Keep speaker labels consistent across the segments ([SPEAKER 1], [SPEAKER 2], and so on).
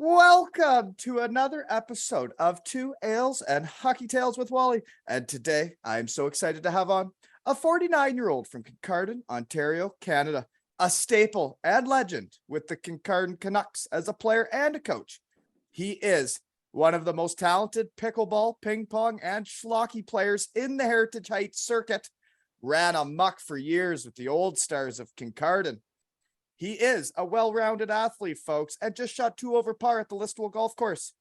[SPEAKER 1] Welcome to another episode of Two Ales and Hockey Tales with Wally. And today I'm so excited to have on a 49-year-old from Kincardine, Ontario, Canada, a staple and legend with the Kincardine Canucks as a player and a coach. He is one of the most talented pickleball, ping pong, and Schlocky players in the Heritage Heights circuit. Ran a muck for years with the old stars of Kincardine. He is a well-rounded athlete, folks, and just shot 2 over par at the Listowel Golf Course.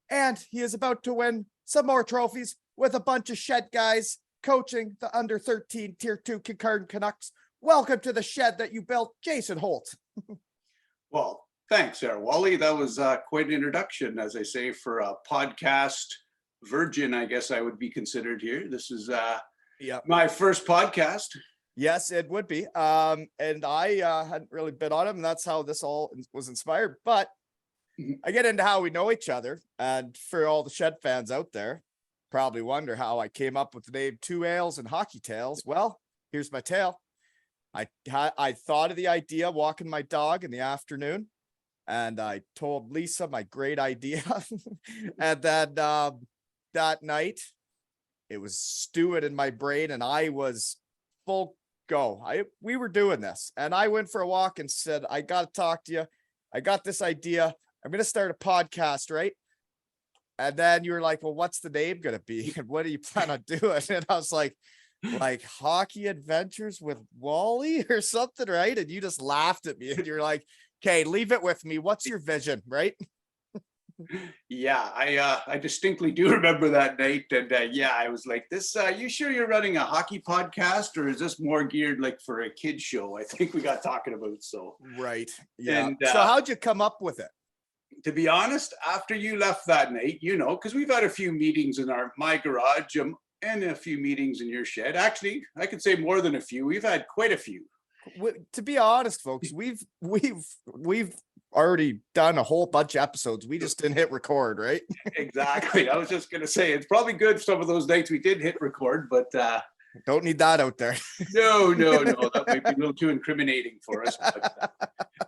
[SPEAKER 1] And he is about to win some more trophies with a bunch of shed guys coaching the under-13 Tier 2 Kincardine Canucks. Welcome to the shed that you built, Jason Holt.
[SPEAKER 2] Well, thanks there, Wally. That was quite an introduction, as I say, for a podcast virgin, I guess I would be considered here. This is my first podcast.
[SPEAKER 1] Yes, it would be. And I hadn't really been on him, and that's how this all was inspired. But I get into how we know each other. And for all the Shed fans out there, probably wonder how I came up with the name Two Ales and Hockey Tales. Well, here's my tale. I thought of the idea walking my dog in the afternoon, and I told Lisa my great idea. And then that night, it was stewing in my brain, and I was full go. We were doing this, and I went for a walk and said, I got to talk to you. I got this idea. I'm going to start a podcast, right? And then you were like, well, what's the name going to be? And what do you plan on doing? And I was like Hockey Adventures with Wally or something, right? And you just laughed at me, and you're like, okay, leave it with me. What's your vision, right?
[SPEAKER 2] Yeah, I distinctly do remember that night. And I was like, this, you sure you're running a hockey podcast, or is this more geared like for a kid show? I think we got talking about. So
[SPEAKER 1] right. Yeah.
[SPEAKER 2] And,
[SPEAKER 1] so how'd you come up with it?
[SPEAKER 2] To be honest, after you left that night, because we've had a few meetings in my garage and a few meetings in your shed. Actually, I could say more than a few. We've had quite a few.
[SPEAKER 1] To be honest, folks, we've already done a whole bunch of episodes. We just didn't hit record, right?
[SPEAKER 2] Exactly. I was just going to say, it's probably good some of those nights we did hit record, but
[SPEAKER 1] don't need that out there.
[SPEAKER 2] No, that might be a little too incriminating for us. But,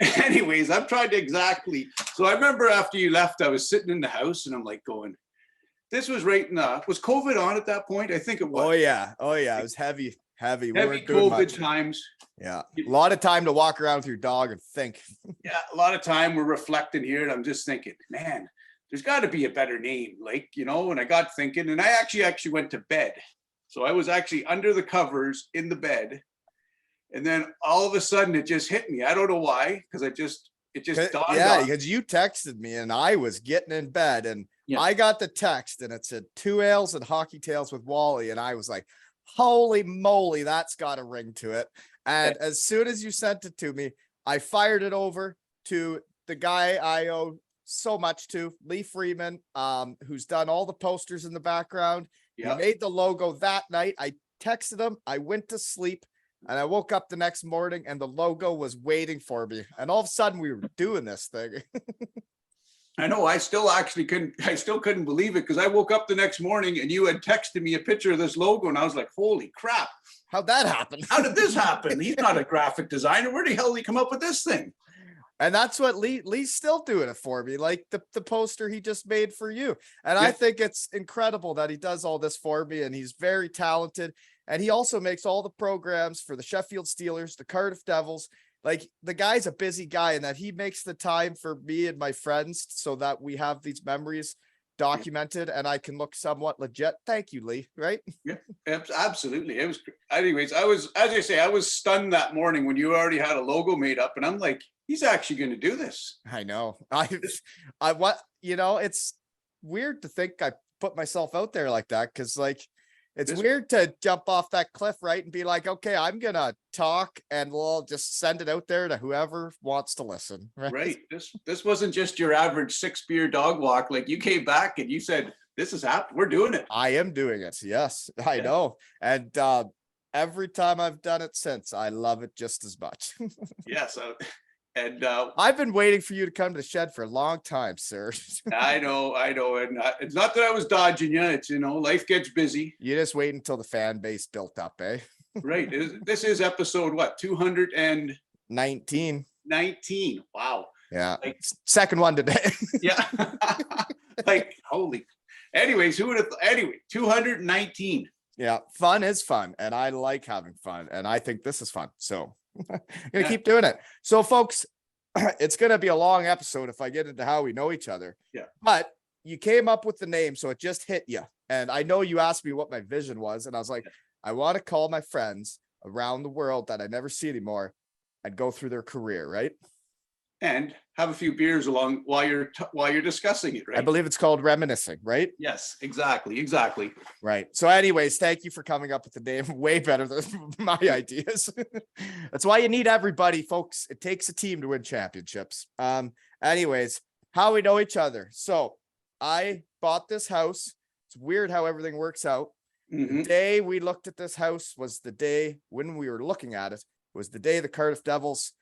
[SPEAKER 2] anyways, I'm trying to so I remember after you left, I was sitting in the house, and I'm like going, this was right in was COVID on at that point? I think it was.
[SPEAKER 1] Oh yeah, it was heavy.
[SPEAKER 2] Heavy COVID times.
[SPEAKER 1] Yeah, a lot of time to walk around with your dog and think.
[SPEAKER 2] Yeah, a lot of time we're reflecting here, and I'm just thinking, man, there's got to be a better name, and I got thinking, and I actually went to bed. So I was actually under the covers in the bed, and then all of a sudden it just hit me. I don't know why, because it just dawned on.
[SPEAKER 1] Yeah, because you texted me, and I was getting in bed, and I got the text, and it said Two Ales and Hockey Tales with Wally, and I was like, holy moly, that's got a ring to it. And as soon as you sent it to me, I fired it over to the guy I owe so much to, Lee Freeman, who's done all the posters in the background. He made the logo that night. I texted him. I went to sleep, and I woke up the next morning, and the logo was waiting for me. And all of a sudden, we were doing this thing.
[SPEAKER 2] I know. I still couldn't believe it, because I woke up the next morning and you had texted me a picture of this logo, and I was like, holy crap.
[SPEAKER 1] How'd that happen?
[SPEAKER 2] How did this happen? He's not a graphic designer. Where the hell did he come up with this thing?
[SPEAKER 1] And that's what Lee's still doing it for me, like the poster he just made for you. And I think it's incredible that he does all this for me, and he's very talented. And he also makes all the programs for the Sheffield Steelers, the Cardiff Devils. Like, the guy's a busy guy, and that he makes the time for me and my friends so that we have these memories documented and I can look somewhat legit. Thank you, Lee. Right?
[SPEAKER 2] Yeah, absolutely. It was, anyways, I was stunned that morning when you already had a logo made up, and I'm like, he's actually going to do this.
[SPEAKER 1] I know. It's weird to think I put myself out there like that, because it's weird to jump off that cliff, right? And be like, okay, I'm going to talk, and we'll just send it out there to whoever wants to listen.
[SPEAKER 2] Right. This wasn't just your average 6-beer dog walk. Like, you came back and you said, this is happening. We're doing it.
[SPEAKER 1] I am doing it. Yes, I know. And every time I've done it since, I love it just as much.
[SPEAKER 2] Yes. And
[SPEAKER 1] I've been waiting for you to come to the shed for a long time, sir.
[SPEAKER 2] I know. And it's not that I was dodging you. It's, life gets busy.
[SPEAKER 1] You just wait until the fan base built up, eh?
[SPEAKER 2] Right. This is episode, what, 219?
[SPEAKER 1] 19.
[SPEAKER 2] Wow.
[SPEAKER 1] Yeah.
[SPEAKER 2] Like-
[SPEAKER 1] Second one today.
[SPEAKER 2] Yeah. Like, holy. Anyways, who would have, anyway, 219.
[SPEAKER 1] Yeah. Fun is fun. And I like having fun. And I think this is fun. So I'm going to
[SPEAKER 2] Yeah.
[SPEAKER 1] keep doing it. So folks, it's going to be a long episode if I get into how we know each other.
[SPEAKER 2] Yeah.
[SPEAKER 1] But you came up with the name, so it just hit you. And I know you asked me what my vision was. And I was like, I want to call my friends around the world that I never see anymore and go through their career, right?
[SPEAKER 2] And have a few beers along while you're discussing it, right?
[SPEAKER 1] I believe it's called reminiscing, right?
[SPEAKER 2] Yes, exactly.
[SPEAKER 1] Right. So anyways, thank you for coming up with the name. Way better than my ideas. That's why you need everybody, folks. It takes a team to win championships. Anyways, how we know each other. So I bought this house. It's weird how everything works out. The day we looked at this house was the day when we were looking at it, was the day the Cardiff Devils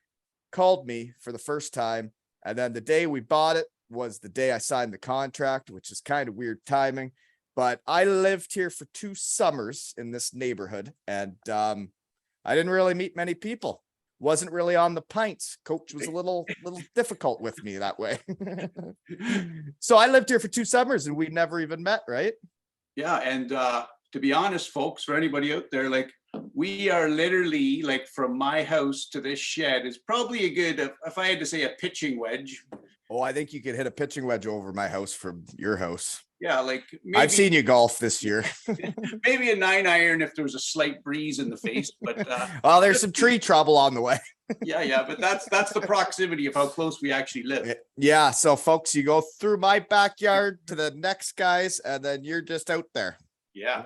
[SPEAKER 1] called me for the first time. And then the day we bought it was the day I signed the contract, which is kind of weird timing. But I lived here for 2 summers in this neighborhood, and I didn't really meet many people. Wasn't really on the pints. Coach was a little difficult with me that way. So I lived here for 2 summers and we never even met, right?
[SPEAKER 2] Yeah, and to be honest, folks, for anybody out there, like, we are literally, like, from my house to this shed is probably a good, if I had to say, a pitching wedge.
[SPEAKER 1] Oh, I think you could hit a pitching wedge over my house from your house.
[SPEAKER 2] Yeah, like maybe,
[SPEAKER 1] I've seen you golf this year.
[SPEAKER 2] maybe a 9-iron if there was a slight breeze in the face, but
[SPEAKER 1] Well, there's some tree trouble on the way.
[SPEAKER 2] yeah, but that's the proximity of how close we actually live.
[SPEAKER 1] Yeah, so folks, you go through my backyard to the next guy's, and then you're just out there.
[SPEAKER 2] Yeah.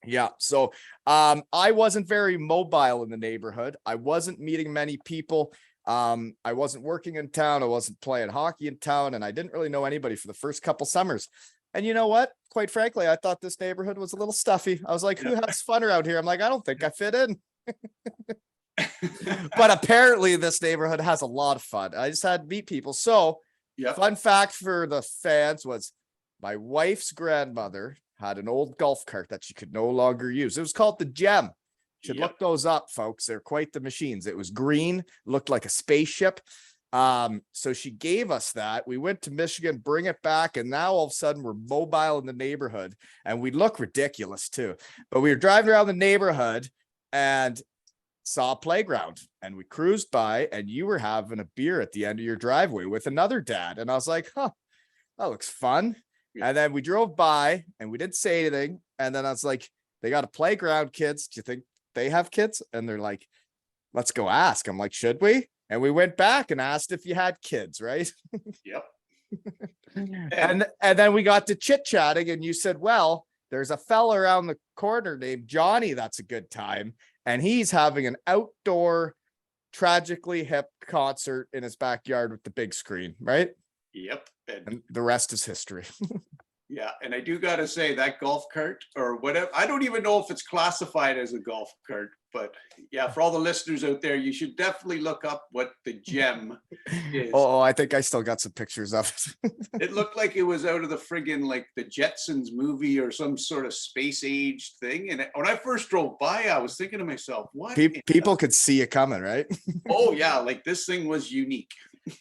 [SPEAKER 1] Yeah. So I wasn't very mobile in the neighborhood. I wasn't meeting many people. I wasn't working in town. I wasn't playing hockey in town, and I didn't really know anybody for the first couple summers. And you know what? Quite frankly, I thought this neighborhood was a little stuffy. I was like, who has fun around here? I'm like, I don't think I fit in. But apparently this neighborhood has a lot of fun. I just had to meet people. So fun fact for the fans was my wife's grandmother had an old golf cart that she could no longer use. It was called the Gem. Should look those up, folks. They're quite the machines. It was green, looked like a spaceship. So she gave us that. We went to Michigan, bring it back, and now all of a sudden we're mobile in the neighborhood, and we look ridiculous too. But we were driving around the neighborhood and saw a playground, and we cruised by, and you were having a beer at the end of your driveway with another dad. And I was like, huh, that looks fun. And then we drove by and we didn't say anything. And then I was like, they got a playground, kids. Do you think they have kids? And they're like, let's go ask. I'm like, should we? And we went back and asked if you had kids, right?
[SPEAKER 2] Yep.
[SPEAKER 1] And then we got to chit-chatting, and you said, well, there's a fella around the corner named Johnny that's a good time, and he's having an outdoor tragically hip concert in his backyard with the big screen, right?
[SPEAKER 2] Yep.
[SPEAKER 1] And the rest is history.
[SPEAKER 2] Yeah, and I do gotta say that golf cart or whatever, I don't even know if it's classified as a golf cart, but yeah, for all the listeners out there, you should definitely look up what the Gem is.
[SPEAKER 1] Oh, I think I still got some pictures of it.
[SPEAKER 2] It looked like it was out of the friggin' like the Jetsons movie or some sort of space age thing. And when I first drove by, I was thinking to myself, what?
[SPEAKER 1] People could see it coming, right?
[SPEAKER 2] Oh yeah, like this thing was unique.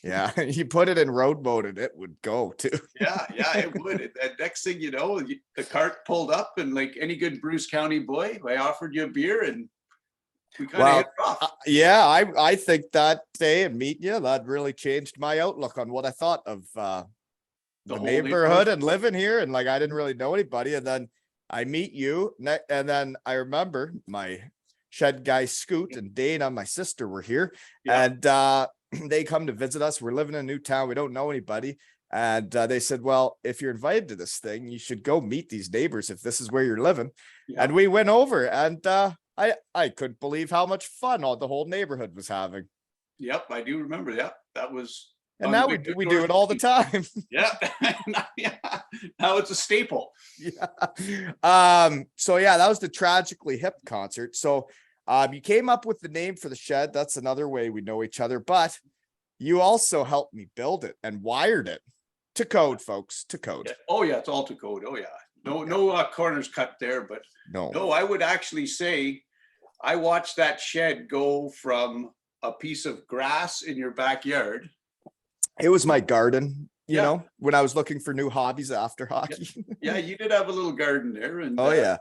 [SPEAKER 1] Yeah, you put it in road mode and it would go too.
[SPEAKER 2] Yeah, it would. And next thing you know, the cart pulled up, and like any good Bruce County boy, I offered you a beer, and we kind of hit it off.
[SPEAKER 1] Yeah, I think that day and meeting you, that really changed my outlook on what I thought of the neighborhood and living here. And like, I didn't really know anybody. And then I meet you, and then I remember my shed guy Scoot and Dana, my sister, were here, and they come to visit us. We're living in a new town. We don't know anybody. And they said, well, if you're invited to this thing, you should go meet these neighbors if this is where you're living. Yeah. And we went over, and I couldn't believe how much fun all the whole neighborhood was having.
[SPEAKER 2] Yep, I do remember. Yeah, that was.
[SPEAKER 1] And now we do it all the time.
[SPEAKER 2] Yeah. Now it's a staple.
[SPEAKER 1] Yeah. So yeah, that was the Tragically Hip concert. So you came up with the name for the shed. That's another way we know each other, but you also helped me build it and wired it to code, folks, to code.
[SPEAKER 2] Yeah. Oh yeah, it's all to code. Oh yeah. No corners cut there, but no, I would actually say I watched that shed go from a piece of grass in your backyard
[SPEAKER 1] It was my garden, you
[SPEAKER 2] Yeah.
[SPEAKER 1] know, when I was looking for new hobbies after hockey.
[SPEAKER 2] Yeah, you did have a little garden there, and
[SPEAKER 1] Oh yeah.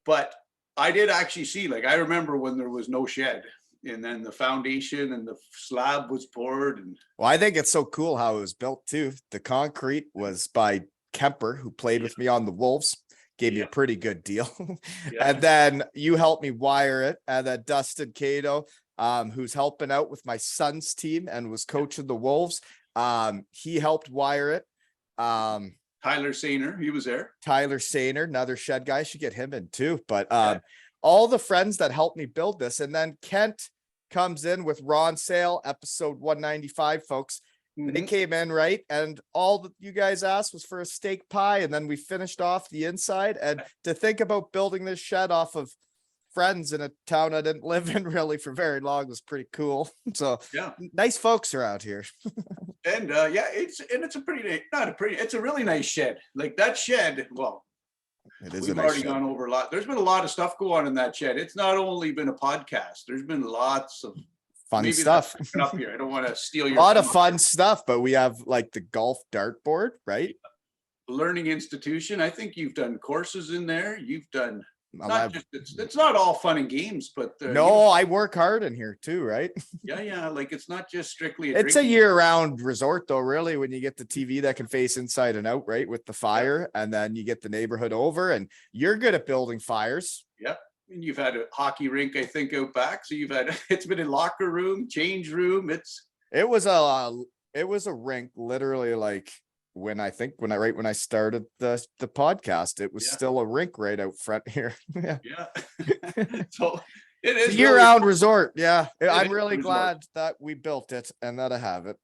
[SPEAKER 2] but I did actually see, like, I remember when there was no shed, and then the foundation and the slab was poured, and
[SPEAKER 1] Well, I think it's so cool how it was built too. The concrete was by Kemper, who played with me on the Wolves, gave me a pretty good deal.
[SPEAKER 2] yeah,
[SPEAKER 1] And then you helped me wire it. And then Dustin Cato, who's helping out with my son's team and was coaching the Wolves. He helped wire it.
[SPEAKER 2] Tyler Sainer, he was there.
[SPEAKER 1] Tyler Sainer, another shed guy, should get him in too. But all the friends that helped me build this, and then Kent comes in with Ron Sale, episode 195, folks. They came in, right? And all that you guys asked was for a steak pie, and then we finished off the inside. And to think about building this shed off of friends in a town I didn't live in really for very long was pretty cool. So
[SPEAKER 2] Yeah,
[SPEAKER 1] nice folks around here.
[SPEAKER 2] and yeah, it's a pretty, not a pretty, it's a really nice shed. Like that shed, well,
[SPEAKER 1] It is a
[SPEAKER 2] we've
[SPEAKER 1] nice
[SPEAKER 2] already
[SPEAKER 1] shed.
[SPEAKER 2] gone over a lot. There's been a lot of stuff go on in that shed. It's not only been a podcast. There's been lots of
[SPEAKER 1] Fun
[SPEAKER 2] maybe
[SPEAKER 1] stuff.
[SPEAKER 2] that's up here. I don't want to steal
[SPEAKER 1] A
[SPEAKER 2] your
[SPEAKER 1] lot of
[SPEAKER 2] thunder.
[SPEAKER 1] fun stuff, but we have like the golf dartboard, right?
[SPEAKER 2] Learning institution. I think you've done courses in there. You've done
[SPEAKER 1] I've-
[SPEAKER 2] not just it's not all fun and games, but
[SPEAKER 1] no,
[SPEAKER 2] you know,
[SPEAKER 1] I work hard in here too, right?
[SPEAKER 2] yeah, like it's not just strictly
[SPEAKER 1] It's a
[SPEAKER 2] drinking.
[SPEAKER 1] year-round resort though, really, when you get the TV that can face inside and out, right? With the fire, and then you get the neighborhood over, and you're good at building fires.
[SPEAKER 2] Yep. And you've had a hockey rink, I think, out back. So you've had it's been a locker room, change room.
[SPEAKER 1] It was a rink, literally, like when I started the podcast, it was
[SPEAKER 2] Yeah.
[SPEAKER 1] still a rink right out front here. Yeah.
[SPEAKER 2] Yeah. So it
[SPEAKER 1] It's
[SPEAKER 2] is
[SPEAKER 1] a
[SPEAKER 2] really
[SPEAKER 1] year-round resort. Yeah. I'm
[SPEAKER 2] is a
[SPEAKER 1] really
[SPEAKER 2] resort.
[SPEAKER 1] glad that we built it and that I have it.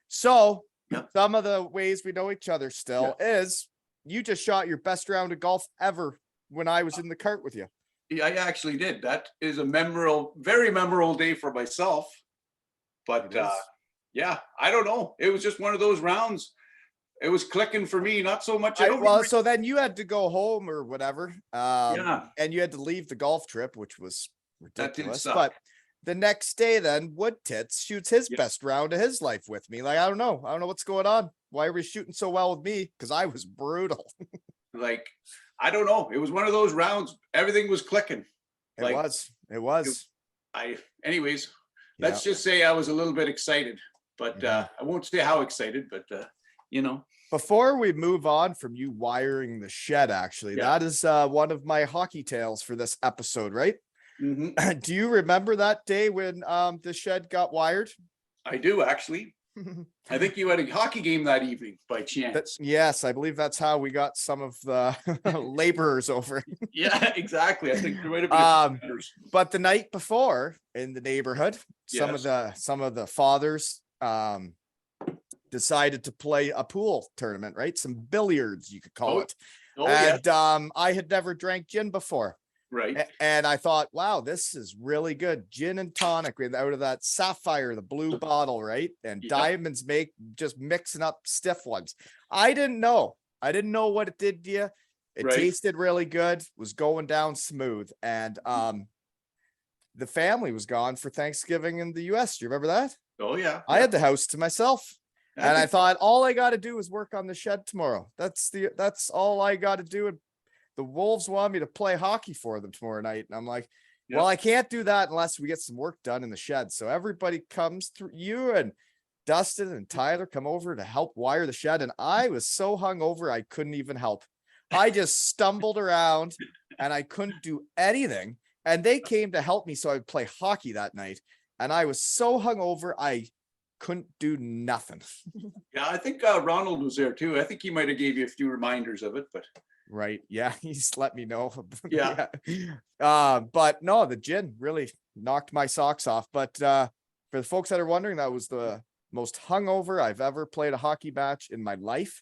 [SPEAKER 1] So
[SPEAKER 2] Yeah.
[SPEAKER 1] some of the ways we know each other still is you just shot your best round of golf ever when I was in the cart with you.
[SPEAKER 2] Yeah, I actually did. That is a very memorable day for myself. But
[SPEAKER 1] It is.
[SPEAKER 2] yeah, I don't know. It was just one of those rounds. It was clicking for me, not so much. I don't
[SPEAKER 1] Well,
[SPEAKER 2] remember-
[SPEAKER 1] so then you had to go home or whatever.
[SPEAKER 2] Yeah.
[SPEAKER 1] And you had to leave the golf trip, which was
[SPEAKER 2] That did
[SPEAKER 1] ridiculous.
[SPEAKER 2] suck.
[SPEAKER 1] But the next day, then Wood Tits shoots his
[SPEAKER 2] Yeah.
[SPEAKER 1] best round of his life with me. Like, I don't know what's going on. Why are we shooting so well with me? Because I was brutal.
[SPEAKER 2] like, I don't know. It was one of those rounds. Everything was clicking. Like,
[SPEAKER 1] It was.
[SPEAKER 2] Anyways,
[SPEAKER 1] Yeah.
[SPEAKER 2] let's just say I was a little bit excited, but
[SPEAKER 1] Mhm.
[SPEAKER 2] I won't say how excited, but you know,
[SPEAKER 1] Before we move on from you wiring the shed, actually,
[SPEAKER 2] Yeah.
[SPEAKER 1] that is one of my hockey tales for this episode, right?
[SPEAKER 2] mhm.
[SPEAKER 1] Do you remember that day when the shed got wired?
[SPEAKER 2] I do actually. I think you had a hockey game that evening by chance.
[SPEAKER 1] Yes, I believe that's how we got some of the laborers over.
[SPEAKER 2] Yeah, exactly. I think there might have been others.
[SPEAKER 1] But the night before in the neighborhood, some of the fathers decided to play a pool tournament, right? Some billiards, you could call it.
[SPEAKER 2] Oh yeah,
[SPEAKER 1] And I had never drank gin before.
[SPEAKER 2] right.
[SPEAKER 1] And I thought, wow, this is really good. Gin and tonic with out of that sapphire, the blue bottle, right? And
[SPEAKER 2] Yep.
[SPEAKER 1] diamonds make just mixing up stiff ones. I didn't know what it did to you. It
[SPEAKER 2] Right.
[SPEAKER 1] tasted really good, was going down smooth. And the family was gone for Thanksgiving in the US. Do you remember that?
[SPEAKER 2] Oh yeah.
[SPEAKER 1] I had the house to myself. And I
[SPEAKER 2] think-
[SPEAKER 1] thought all I got to do is work on the shed tomorrow. That's all I got to do. And the Wolves want me to play hockey for them tomorrow night. And I'm like, well, I can't do that unless we get some work done in the shed. So everybody comes through, you and Dustin and Tyler come over to help wire the shed. And I was so hungover, I couldn't even help. I just stumbled around and I couldn't do anything. And they came to help me so I would play hockey that night. And I was so hungover, I couldn't do nothing.
[SPEAKER 2] Yeah, I think Ronald was there too. I think he might have gave you a few reminders of it, but
[SPEAKER 1] Right. Yeah. He's let me know.
[SPEAKER 2] Yeah.
[SPEAKER 1] But no, the gin really knocked my socks off. But for the folks that are wondering, that was the most hungover I've ever played a hockey match in my life.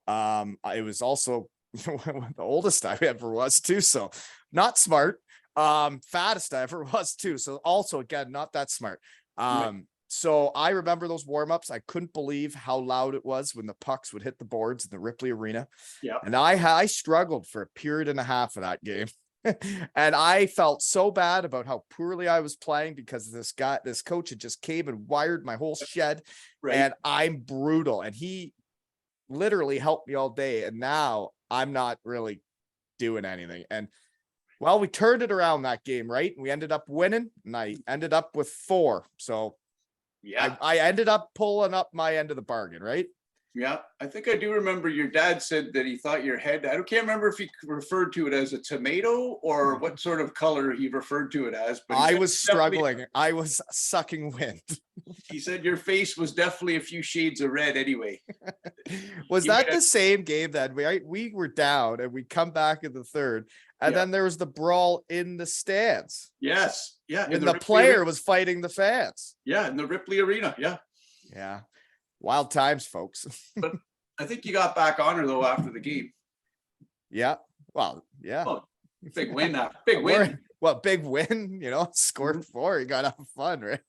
[SPEAKER 1] It was also the oldest I ever was too. So not smart. Fattest I ever was too. So also, again, not that smart. So I remember those warm-ups. I couldn't believe how loud it was when the pucks would hit the boards in the Ripley Arena.
[SPEAKER 2] Yeah.
[SPEAKER 1] And I struggled for a period and a half of that game. And I felt so bad about how poorly I was playing because this coach had just came and wired my whole shed.
[SPEAKER 2] Right.
[SPEAKER 1] And I'm brutal. And he literally helped me all day. And now I'm not really doing anything. And well, we turned it around that game, right? We ended up winning, and I ended up with 4. So
[SPEAKER 2] Yeah.
[SPEAKER 1] I ended up pulling up my end of the bargain, right?
[SPEAKER 2] Yeah, I think I do remember your dad said that he thought your head, I can't remember if he referred to it as a tomato or what sort of color he referred to it as. But
[SPEAKER 1] I was struggling. I was sucking wind.
[SPEAKER 2] He said your face was definitely a few shades of red anyway.
[SPEAKER 1] Was that the same game that we were down and we come back in the third, and then there was the brawl in the stands?
[SPEAKER 2] Yes. Yeah.
[SPEAKER 1] And the player was fighting the fans.
[SPEAKER 2] Yeah, in the Ripley Arena. Yeah.
[SPEAKER 1] Yeah. Wild times, folks.
[SPEAKER 2] But I think you got back on her though after the game.
[SPEAKER 1] Yeah. Well, yeah.
[SPEAKER 2] Oh, big win now. Big win.
[SPEAKER 1] Well, big win, scored 4. You got to have fun, right?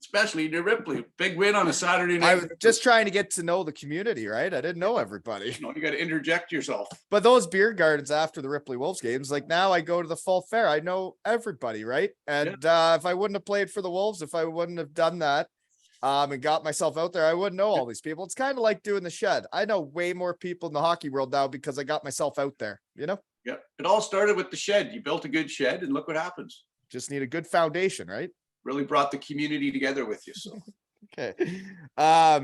[SPEAKER 2] Especially in Ripley. Big win on a Saturday night.
[SPEAKER 1] I was just trying to get to know the community, right? I didn't know everybody.
[SPEAKER 2] You got to interject yourself.
[SPEAKER 1] But those beer gardens after the Ripley Wolves games, like now I go to the full fair. I know everybody, right? And if I wouldn't have played for the Wolves, if I wouldn't have done that, and got myself out there, I wouldn't know all these people. It's kind of like doing the shed. I know way more people in the hockey world now because I got myself out there,
[SPEAKER 2] Yeah. It all started with the shed. You built a good shed and look what happens.
[SPEAKER 1] Just need a good foundation, right?
[SPEAKER 2] Really brought the community together with you. So
[SPEAKER 1] okay.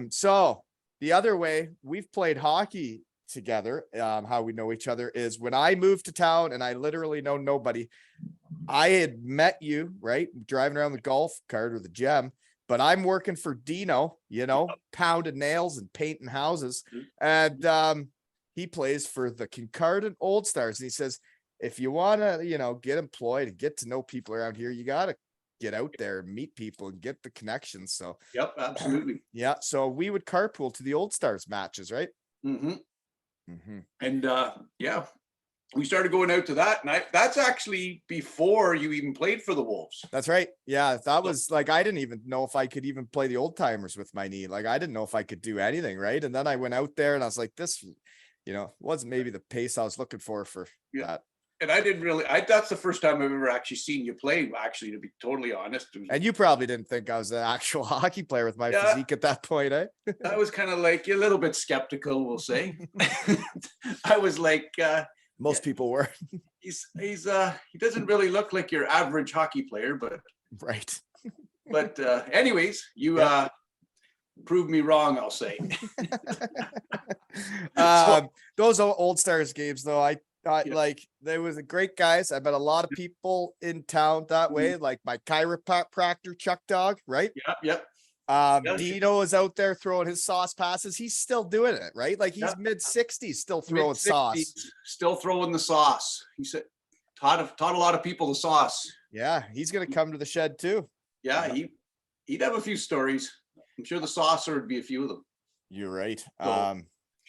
[SPEAKER 1] So the other way we've played hockey together, how we know each other is when I moved to town and I literally know nobody. I had met you, right? Driving around the golf cart or the gem. But I'm working for Dino, pounding nails and painting houses. And he plays for the Kincardine Old Stars. And he says, if you want to, get employed and get to know people around here, you got to get out there and meet people and get the connections. So,
[SPEAKER 2] yep, absolutely.
[SPEAKER 1] Yeah. So we would carpool to the Old Stars matches, right?
[SPEAKER 2] Mm-hmm. Mm-hmm. And we started going out to that. And that's actually before you even played for the Wolves.
[SPEAKER 1] That's right. Yeah. That was like, I didn't even know if I could even play the old timers with my knee. Like, I didn't know if I could do anything. Right. And then I went out there and I was like, this, wasn't maybe the pace I was looking for that.
[SPEAKER 2] And I didn't really, that's the first time I've ever actually seen you play, actually, to be totally honest.
[SPEAKER 1] And you probably didn't think I was an actual hockey player with my physique at that point, eh?
[SPEAKER 2] I was kind of like a little bit skeptical, we'll say. I was like,
[SPEAKER 1] most people were.
[SPEAKER 2] He doesn't really look like your average hockey player, but
[SPEAKER 1] right.
[SPEAKER 2] But anyways, you proved me wrong, I'll say.
[SPEAKER 1] Those Old Stars games, though, I thought like they was great guys. I met a lot of people in town that way, like my chiropractor Chuck Dog, right?
[SPEAKER 2] Yep.
[SPEAKER 1] Dino is out there throwing his sauce passes. He's still doing it, right? Like he's mid-60s, still throwing sauce.
[SPEAKER 2] Still throwing the sauce. He said taught a lot of people the sauce.
[SPEAKER 1] Yeah, he's gonna come to the shed too.
[SPEAKER 2] Yeah, he'd have a few stories. I'm sure the saucer would be a few of them.
[SPEAKER 1] You're right.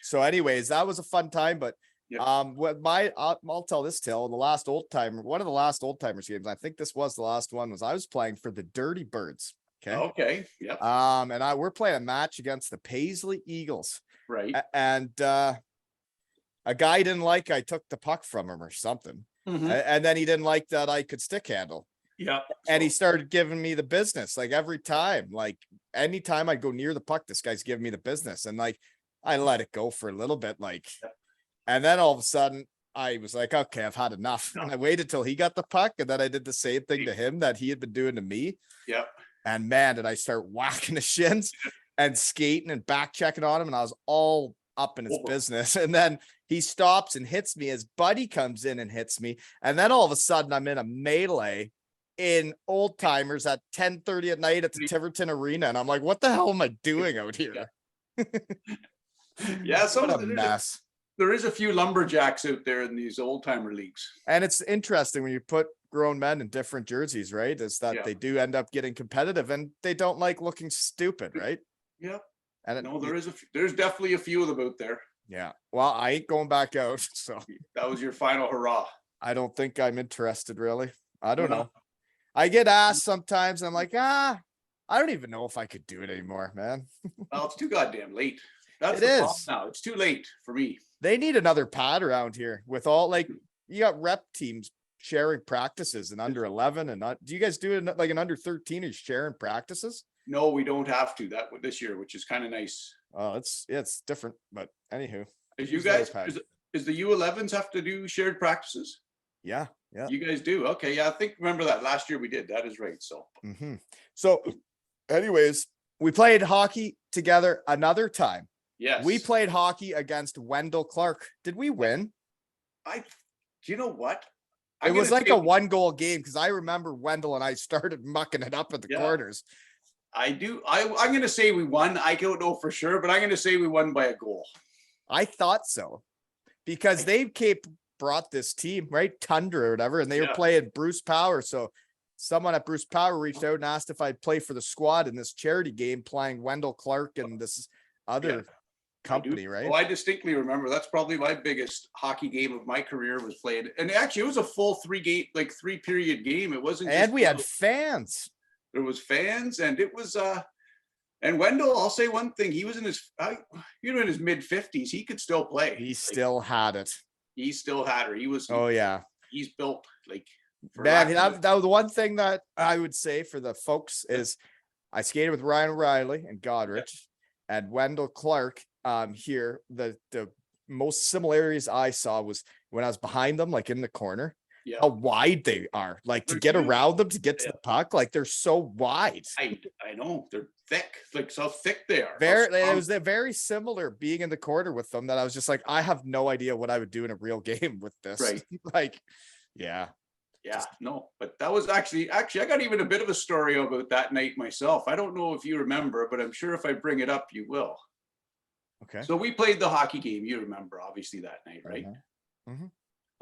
[SPEAKER 1] So anyways, that was a fun time, but I'll tell this tale. One of the last old timers games, I think this was the last one, was I was playing for the Dirty Birds.
[SPEAKER 2] Okay. Yep.
[SPEAKER 1] And we're playing a match against the Paisley Eagles.
[SPEAKER 2] Right.
[SPEAKER 1] And a guy didn't like I took the puck from him or something. Mm-hmm. And then he didn't like that I could stick handle.
[SPEAKER 2] Yeah.
[SPEAKER 1] And he started giving me the business, like every time, like anytime I go near the puck, this guy's giving me the business. And like I let it go for a little bit, and then all of a sudden I was like, okay, I've had enough. And I waited till he got the puck, and then I did the same thing to him that he had been doing to me.
[SPEAKER 2] Yeah.
[SPEAKER 1] And man, did I start whacking the shins and skating and back checking on him. And I was all up in his business. And then he stops and hits me. His buddy comes in and hits me. And then all of a sudden I'm in a melee in Old Timers at 10:30 at night at the Tiverton Arena. And I'm like, what the hell am I doing out here?
[SPEAKER 2] Yeah.
[SPEAKER 1] What a mess.
[SPEAKER 2] There is a few lumberjacks out there in these old timer leagues.
[SPEAKER 1] And it's interesting when you put grown men in different jerseys, right? Is that they do end up getting competitive and they don't like looking stupid, right?
[SPEAKER 2] Yeah.
[SPEAKER 1] And
[SPEAKER 2] there's definitely a few of them out there.
[SPEAKER 1] Yeah. Well, I ain't going back out. So
[SPEAKER 2] that was your final hurrah.
[SPEAKER 1] I don't think I'm interested, really. I don't know. I get asked sometimes. I'm like, I don't even know if I could do it anymore, man.
[SPEAKER 2] Well, it's too goddamn late. That's
[SPEAKER 1] the problem
[SPEAKER 2] now. It's too late for me.
[SPEAKER 1] They need another pad around here with all you got rep teams sharing practices and under 11 and not, do you guys do it like an under 13 is sharing practices?
[SPEAKER 2] No, we don't have to that this year, which is kind of nice.
[SPEAKER 1] Oh, it's different, but anywho.
[SPEAKER 2] Is you guys, is the U11s have to do shared practices?
[SPEAKER 1] Yeah.
[SPEAKER 2] You guys do? Okay. Yeah. I think, remember that last year we did. That is right. So,
[SPEAKER 1] So anyways, we played hockey together another time.
[SPEAKER 2] yes.
[SPEAKER 1] We played hockey against Wendel Clark. Did we win?
[SPEAKER 2] Do you know what?
[SPEAKER 1] It was like a 1-goal game because I remember Wendell and I started mucking it up at the corners.
[SPEAKER 2] I'm going to say we won. I don't know for sure, but I'm going to say we won by a goal.
[SPEAKER 1] I thought so because they brought this team, right? Tundra or whatever, and they were playing Bruce Power. So someone at Bruce Power reached out and asked if I'd play for the squad in this charity game playing Wendel Clark and this other company, right?
[SPEAKER 2] Oh, I distinctly remember. That's probably my biggest hockey game of my career was played. And actually it was a full 3-period game. It wasn't.
[SPEAKER 1] And we had fans.
[SPEAKER 2] There was fans and it was, and Wendell, I'll say one thing. He was in his mid 50s. He could still play.
[SPEAKER 1] He still had it.
[SPEAKER 2] He still had her. He was.
[SPEAKER 1] Oh yeah.
[SPEAKER 2] He's built like.
[SPEAKER 1] Man, that was the one thing that I would say for the folks is I skated with Ryan O'Reilly and Godrich and Wendel Clark. Here, the most similarities I saw was when I was behind them, like in the corner. Yeah. How wide they are, like to get around them to get to the puck, like they're so wide.
[SPEAKER 2] I know they're thick, like so thick they are.
[SPEAKER 1] It was very similar being in the corner with them that I was just like, I have no idea what I would do in a real game with this.
[SPEAKER 2] Right.
[SPEAKER 1] Like, yeah.
[SPEAKER 2] No, but that was actually I got even a bit of a story about that night myself. I don't know if you remember, but I'm sure if I bring it up, you will.
[SPEAKER 1] Okay.
[SPEAKER 2] So we played the hockey game. You remember, obviously, that night, right?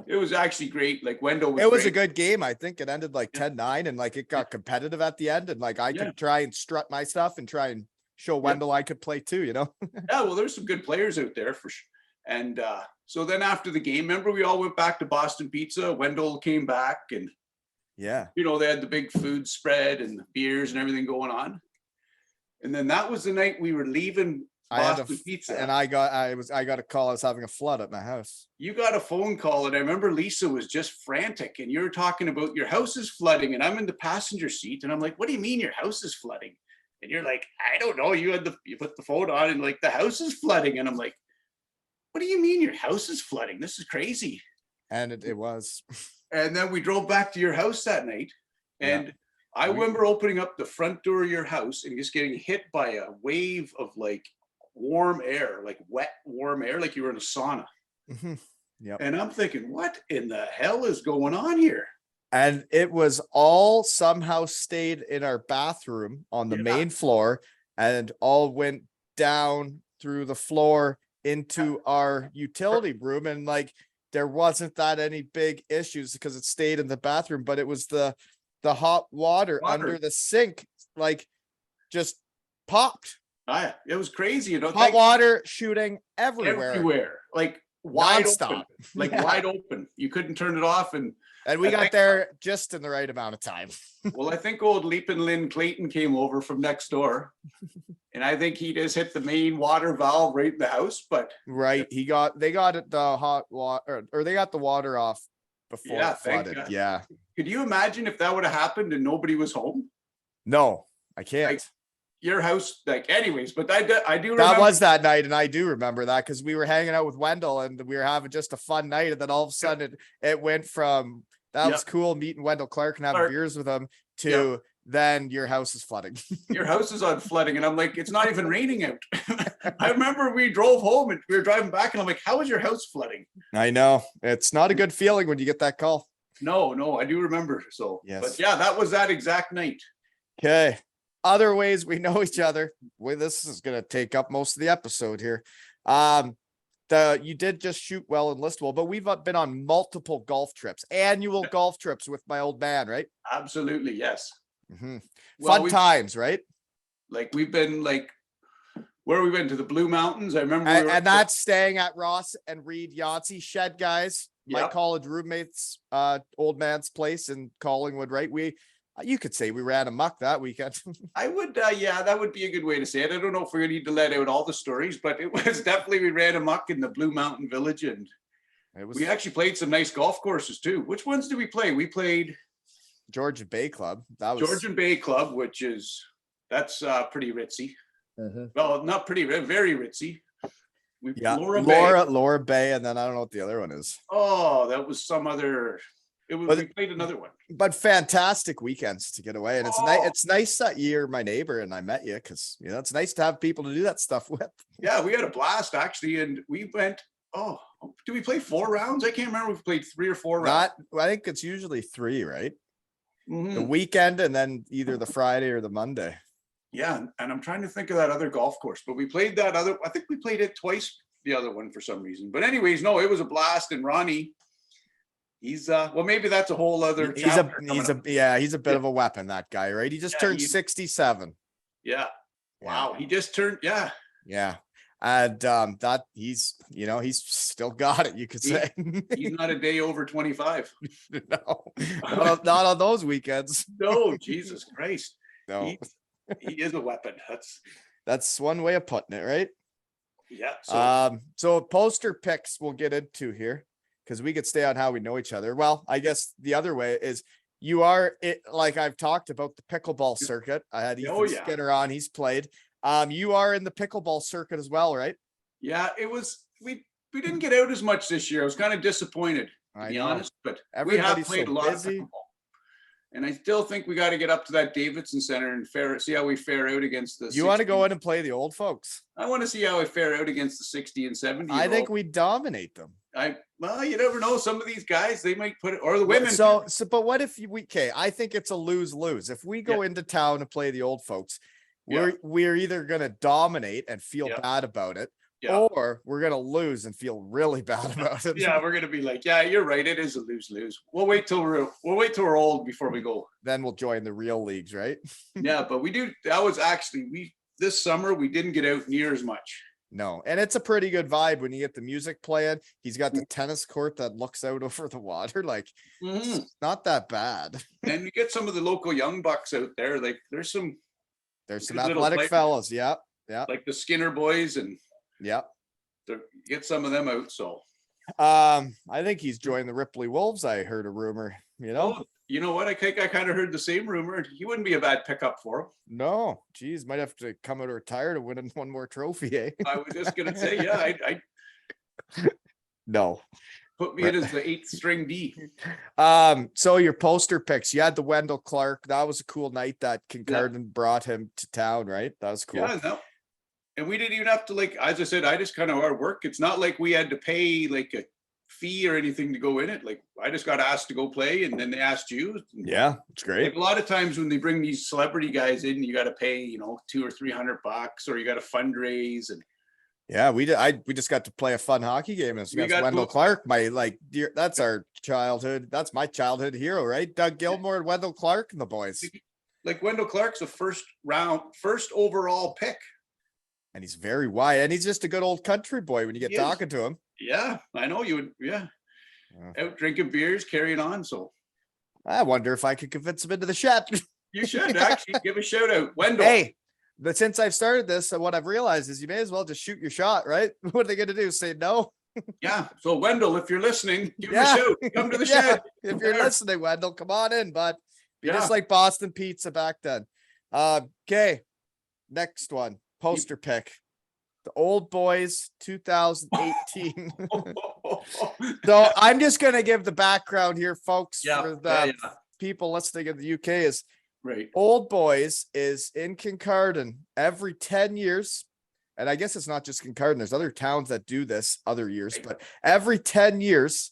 [SPEAKER 2] It was actually great. Like Wendell was.
[SPEAKER 1] It was a good game. I think it ended like 10-9 and like it got competitive at the end. And like I could try and strut my stuff and try and show Wendell I could play too, you know?
[SPEAKER 2] Yeah, well, there's some good players out there for sure. And so then after the game, remember we all went back to Boston Pizza. Wendell came back and they had the big food spread and the beers and everything going on. And then that was the night we were leaving Boston Pizza.
[SPEAKER 1] And I got a call. I was having a flood at my house.
[SPEAKER 2] You got a phone call, and I remember Lisa was just frantic, and you're talking about your house is flooding, and I'm in the passenger seat, and I'm like, "What do you mean your house is flooding?" And you're like, "I don't know." You put the phone on, and like the house is flooding, and I'm like, "What do you mean your house is flooding? This is crazy."
[SPEAKER 1] And it was.
[SPEAKER 2] And then we drove back to your house that night, and I remember opening up the front door of your house and just getting hit by a wave of like warm air, like wet warm air, like you were in a sauna. And I'm thinking, what in the hell is going on here?
[SPEAKER 1] And it was all somehow stayed in our bathroom on the main floor and all went down through the floor into our utility room. And like there wasn't that any big issues because it stayed in the bathroom, but it was the hot water under the sink, like just popped.
[SPEAKER 2] It was crazy,
[SPEAKER 1] Hot water shooting everywhere,
[SPEAKER 2] like wide
[SPEAKER 1] non-stop.
[SPEAKER 2] open, like wide open. You couldn't turn it off, and
[SPEAKER 1] we got there just in the right amount of time.
[SPEAKER 2] Well, I think old Leapin' Lynn Clayton came over from next door, and I think he just hit the main water valve right in the house. But
[SPEAKER 1] they got the hot water, or they got the water off before it flooded. Yeah.
[SPEAKER 2] Could you imagine if that would have happened and nobody was home?
[SPEAKER 1] No, I can't.
[SPEAKER 2] Like, your house, like, anyways, but I do remember
[SPEAKER 1] that was that night, and I do remember that because we were hanging out with Wendell and we were having just a fun night, and then all of a sudden it went from that was cool meeting Wendell Clark and having beers with him to then your house is flooding.
[SPEAKER 2] Your house is on flooding, and I'm like, it's not even raining out. I remember we drove home and we were driving back, and I'm like, how is your house flooding?
[SPEAKER 1] I know it's not a good feeling when you get that call.
[SPEAKER 2] No, I do remember. So, but that was that exact night.
[SPEAKER 1] Okay. Other ways we know each other. Well, this is going to take up most of the episode here. You did just shoot well and list well, but we've been on multiple golf trips, annual golf trips with my old man, right?
[SPEAKER 2] Absolutely, yes.
[SPEAKER 1] Fun times, right?
[SPEAKER 2] Like we've been like, where we went to the Blue Mountains. I remember,
[SPEAKER 1] and that's staying at Ross and Reed Yahtzee Shed, guys. My college roommates, old man's place in Collingwood, right? You could say we ran amok that weekend.
[SPEAKER 2] I would, that would be a good way to say it. I don't know if we need to let out all the stories, but it was definitely, we ran amok in the Blue Mountain Village, and
[SPEAKER 1] It was
[SPEAKER 2] We actually played some nice golf courses too. Which ones did we play? We played
[SPEAKER 1] Georgian Bay Club. That was
[SPEAKER 2] Georgian Bay Club, that's pretty ritzy.
[SPEAKER 1] Mhm.
[SPEAKER 2] Well, not pretty, very ritzy. We
[SPEAKER 1] Yeah,
[SPEAKER 2] Laura Bay.
[SPEAKER 1] Laura Bay, and then I don't know what the other one is.
[SPEAKER 2] Oh, that was some other. We played another one.
[SPEAKER 1] But fantastic weekends to get away, and it's nice.
[SPEAKER 2] Oh.
[SPEAKER 1] It's nice that you're my neighbor and I met you, because it's nice to have people to do that stuff with.
[SPEAKER 2] Yeah, we had a blast actually, and we went. Oh, did we play 4 rounds? I can't remember if we played 3 or 4 rounds.
[SPEAKER 1] I think it's usually 3, right?
[SPEAKER 2] Mhm.
[SPEAKER 1] The weekend and then either the Friday or the Monday.
[SPEAKER 2] Yeah, and I'm trying to think of that other golf course, but we played that other. I think we played it twice, the other one for some reason. But anyways, no, it was a blast. And Ronnie, he's well, maybe that's a whole other.
[SPEAKER 1] He's a bit of a weapon, that guy, right? He just turned 67.
[SPEAKER 2] Yeah. Wow. He just turned. Yeah.
[SPEAKER 1] Yeah. And that he's still got it, you could say.
[SPEAKER 2] He's not a day over 25.
[SPEAKER 1] No, not on those weekends.
[SPEAKER 2] No, Jesus Christ.
[SPEAKER 1] No,
[SPEAKER 2] he is a weapon.
[SPEAKER 1] That's one way of putting it, right?
[SPEAKER 2] Yeah.
[SPEAKER 1] So poster picks we'll get into here, because we could stay on how we know each other. Well, I guess the other way is you are it, like I've talked about the pickleball circuit. I had Ethan Skinner on, he's played. You are in the pickleball circuit as well, right?
[SPEAKER 2] Yeah, it was. We didn't get out as much this year. I was kind of disappointed, to be honest. But we have played a lot of pickleball, and I still think we got to get up to that Davidson Center and see how we fare out against the.
[SPEAKER 1] You want to go in and play the old folks?
[SPEAKER 2] I want to see how we fare out against the 60 and 70.
[SPEAKER 1] I think we dominate them.
[SPEAKER 2] Well, you never know. Some of these guys, they might put it, or the women.
[SPEAKER 1] So, but what if I think it's a lose-lose. If we go into town and play the old folks, we're either going to dominate and feel bad about it, or we're going to lose and feel really bad about it.
[SPEAKER 2] Yeah, we're going to be like, yeah, you're right. It is a lose-lose. We'll wait till we're old before we go.
[SPEAKER 1] Then we'll join the real leagues, right?
[SPEAKER 2] Yeah, but we do. That was actually this summer we didn't get out near as much.
[SPEAKER 1] No, and it's a pretty good vibe when you get the music playing. He's got the tennis court that looks out over the water. Like, it's not that bad.
[SPEAKER 2] And you get some of the local young bucks out there. Like, there's some
[SPEAKER 1] athletic fellas. Yeah.
[SPEAKER 2] Like the Skinner boys, and get some of them out. So,
[SPEAKER 1] I think he's joined the Ripley Wolves. I heard a rumor.
[SPEAKER 2] You know what? I think I kind of heard the same rumor. He wouldn't be a bad pickup for him.
[SPEAKER 1] No, geez, might have to come out retired and win one more trophy, eh?
[SPEAKER 2] I was just gonna say, I
[SPEAKER 1] no.
[SPEAKER 2] Put me in as the 8th string D.
[SPEAKER 1] So your poster picks, you had the Wendel Clark. That was a cool night that Kincardine brought him to town, right? That was cool.
[SPEAKER 2] Yeah, no. And we didn't even have to, like, as I said, I just kind of our work. It's not like we had to pay like a fee or anything to go in it. Like, I just got asked to go play, and then they asked you.
[SPEAKER 1] Yeah, it's great.
[SPEAKER 2] Like, a lot of times when they bring these celebrity guys in, you got to pay, $200 or $300, or you got to fundraise. And
[SPEAKER 1] yeah, we just got to play a fun hockey game against Wendel Clark. That's our childhood. That's my childhood hero, right? Doug Gilmore and Wendel Clark and the boys.
[SPEAKER 2] Like, Wendel Clark's the first overall pick.
[SPEAKER 1] And he's very wide, and he's just a good old country boy when you get talking to him.
[SPEAKER 2] Yeah, I know you would. Yeah. Out drinking beers, carrying on. So
[SPEAKER 1] I wonder if I could convince him into the shed.
[SPEAKER 2] You should actually give a shout out, Wendel.
[SPEAKER 1] Hey, but since I've started this, what I've realized is you may as well just shoot your shot, right? What are they going to do? Say no?
[SPEAKER 2] Yeah. So Wendel, if you're listening, give me a shout. Come to the shed.
[SPEAKER 1] If you're listening, Wendel, come on in, bud. Be just like Boston Pizza back then. Okay. Next one. Poster pick. The Old Boys 2018. So I'm just going to give the background here, folks, for the people listening in the UK is
[SPEAKER 2] right.
[SPEAKER 1] Old Boys is in Kincardine every 10 years. And I guess it's not just Kincardine. There's other towns that do this other years, but every 10 years,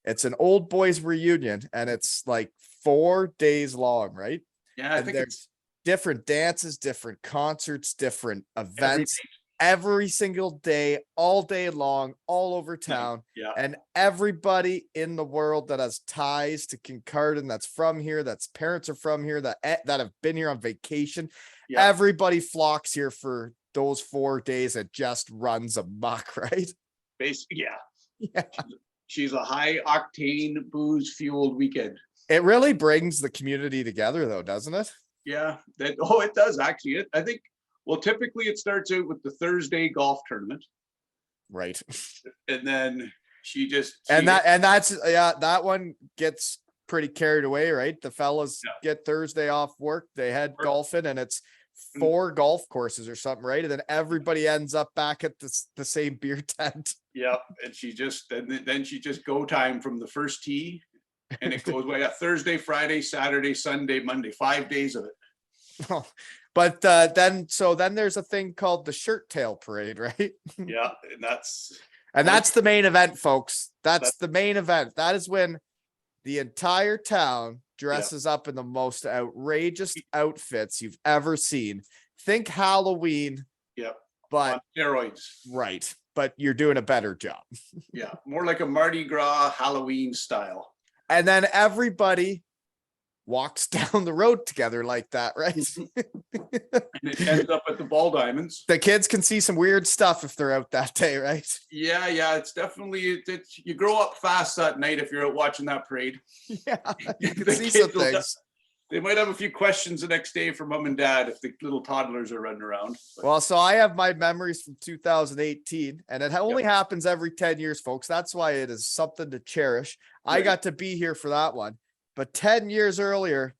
[SPEAKER 1] it's an Old Boys reunion, and it's like 4 days long, right?
[SPEAKER 2] Yeah, I think
[SPEAKER 1] there's different dances, different concerts, different events every single day, all day long, all over town.
[SPEAKER 2] Yeah.
[SPEAKER 1] And everybody in the world that has ties to Kincardine, that's from here, that's parents are from here, that have been here on vacation. Yeah. Everybody flocks here for those 4 days. It just runs amok, right?
[SPEAKER 2] Basically, yeah. She's a high octane booze fueled weekend.
[SPEAKER 1] It really brings the community together though, doesn't it?
[SPEAKER 2] Yeah, it does actually. I think, well, typically it starts out with the Thursday golf tournament.
[SPEAKER 1] Right.
[SPEAKER 2] And then
[SPEAKER 1] And that's yeah, that one gets pretty carried away, right? The fellas get Thursday off work, they head golfing, and it's 4 golf courses or something, right? And then everybody ends up back at the same beer tent.
[SPEAKER 2] Yeah, and then she just go time from the first tee, and it goes way Thursday, Friday, Saturday, Sunday, Monday, 5 days of it.
[SPEAKER 1] But then there's a thing called the shirt tail parade, right?
[SPEAKER 2] Yeah,
[SPEAKER 1] and that's the main event, folks. That's the main event. That is when the entire town dresses up in the most outrageous outfits you've ever seen. Think Halloween.
[SPEAKER 2] Yep.
[SPEAKER 1] But
[SPEAKER 2] on steroids.
[SPEAKER 1] Right. But you're doing a better job.
[SPEAKER 2] Yeah. More like a Mardi Gras Halloween style.
[SPEAKER 1] And then everybody walks down the road together like that, right?
[SPEAKER 2] And it ends up at the Ball Diamonds.
[SPEAKER 1] The kids can see some weird stuff if they're out that day, right?
[SPEAKER 2] Yeah, it's definitely you grow up fast that night if you're out watching that parade.
[SPEAKER 1] Yeah, you can see some things.
[SPEAKER 2] They might have a few questions the next day for mom and dad if the little toddlers are running around. But.
[SPEAKER 1] Well, so I have my memories from 2018, and it only happens every 10 years, folks. That's why it is something to cherish. Right. I got to be here for that one. But 10 years earlier,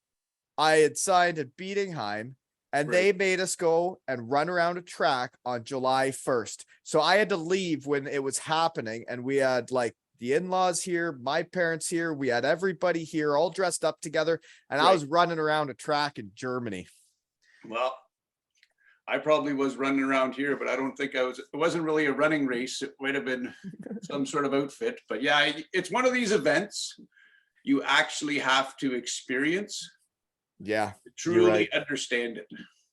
[SPEAKER 1] I had signed at Beatingheim, and they made us go and run around a track on July 1st. So I had to leave when it was happening, and we had like the in-laws here, my parents here, we had everybody here all dressed up together, and I was running around a track in Germany.
[SPEAKER 2] Well, I probably was running around here, but I don't think it wasn't really a running race. It might have been some sort of outfit, but yeah, it's one of these events you actually have to experience.
[SPEAKER 1] Yeah.
[SPEAKER 2] To truly understand it.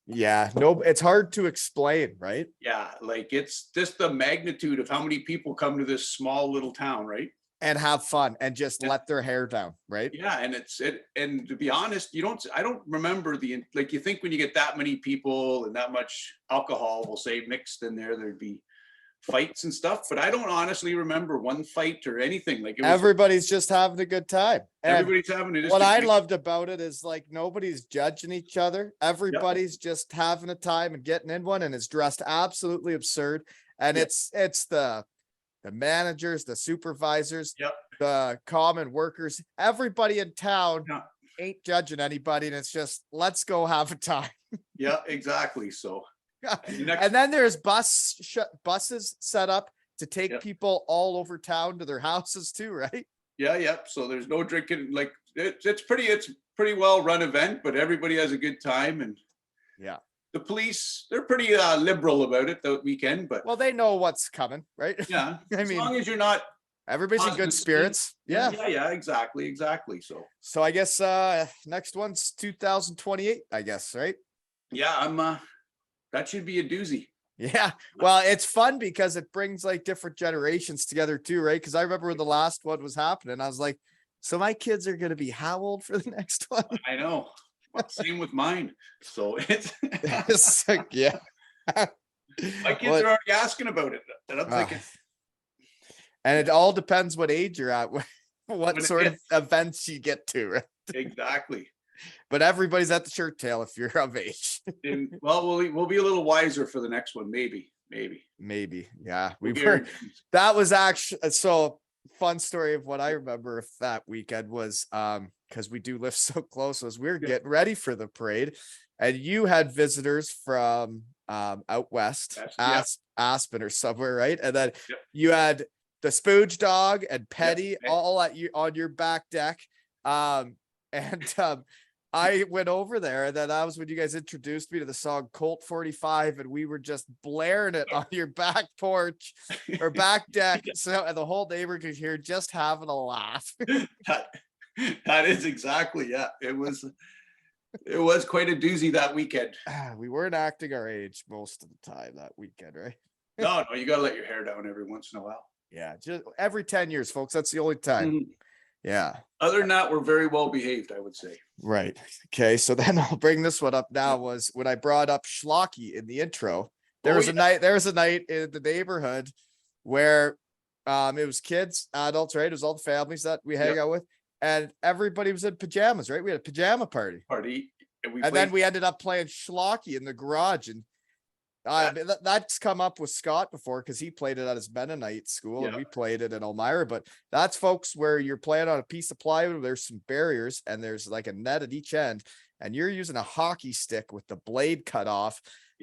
[SPEAKER 1] Yeah. No, it's hard to explain, right?
[SPEAKER 2] Yeah. Like it's just the magnitude of how many people come to this small little town, right?
[SPEAKER 1] And have fun and just let their hair down, right?
[SPEAKER 2] Yeah. And and to be honest, I don't remember like you think when you get that many people and that much alcohol, we'll say mixed in there, there'd be fights and stuff, but I don't honestly remember one fight or anything. Like
[SPEAKER 1] everybody's just having a good time.
[SPEAKER 2] Everybody's having it.
[SPEAKER 1] What I loved about it is like nobody's judging each other. Everybody's just having a time and getting in one, and it's dressed absolutely absurd. And it's the managers, the supervisors, the common workers, everybody in town ain't judging anybody, and it's just let's go have a time.
[SPEAKER 2] Yeah, exactly. So.
[SPEAKER 1] And then there's buses set up to take people all over town to their houses too, right?
[SPEAKER 2] Yeah. So there's no drinking. Like it's pretty well run event, but everybody has a good time. And the police, they're pretty liberal about it the weekend, but
[SPEAKER 1] well, they know what's coming, right?
[SPEAKER 2] Yeah.
[SPEAKER 1] I mean,
[SPEAKER 2] as long as you're not
[SPEAKER 1] everybody's in good spirits. Yeah,
[SPEAKER 2] exactly.
[SPEAKER 1] So I guess next one's 2028, I guess, right?
[SPEAKER 2] Yeah, that should be a doozy.
[SPEAKER 1] Yeah. Well, it's fun because it brings like different generations together too, right? Because I remember when the last one was happening, I was like, so my kids are going to be how old for the next one?
[SPEAKER 2] I know. Same with mine. So
[SPEAKER 1] it's like, yeah.
[SPEAKER 2] My kids are already asking about it. And I'm thinking.
[SPEAKER 1] And it all depends what age you're at, what sort of events you get to, right?
[SPEAKER 2] Exactly.
[SPEAKER 1] But everybody's at the shirt tail if you're of age.
[SPEAKER 2] Well, we'll be a little wiser for the next one, maybe.
[SPEAKER 1] Yeah, that was actually so fun story of what I remember of that weekend was because we do live so close, was we were getting ready for the parade, and you had visitors from out west, Aspen or somewhere, right? And then you had the Spooge dog and Petty all at you on your back deck. I went over there, and then that was when you guys introduced me to the song Colt 45, and we were just blaring it on your back porch or back deck. So and the whole neighborhood could hear just having a laugh.
[SPEAKER 2] That is exactly, it was quite a doozy that weekend.
[SPEAKER 1] We weren't acting our age most of the time that weekend, right?
[SPEAKER 2] No, you got to let your hair down every once in a while.
[SPEAKER 1] Yeah, just every 10 years, folks. That's the only time. Mm-hmm. Yeah.
[SPEAKER 2] Other than that, we're very well behaved, I would say.
[SPEAKER 1] Right. Okay. So then I'll bring this one up now. Was when I brought up Schlocky in the intro. There was a night in the neighborhood where it was kids, adults, right? It was all the families that we hang out with, and everybody was in pajamas, right? We had a pajama party.
[SPEAKER 2] And
[SPEAKER 1] then we ended up playing Schlocky in the garage, and That's come up with Scott before because he played it at his Mennonite school and we played it in Elmira. But that's, folks, where you're playing on a piece of plywood. There's some barriers and there's like a net at each end, and you're using a hockey stick with the blade cut off.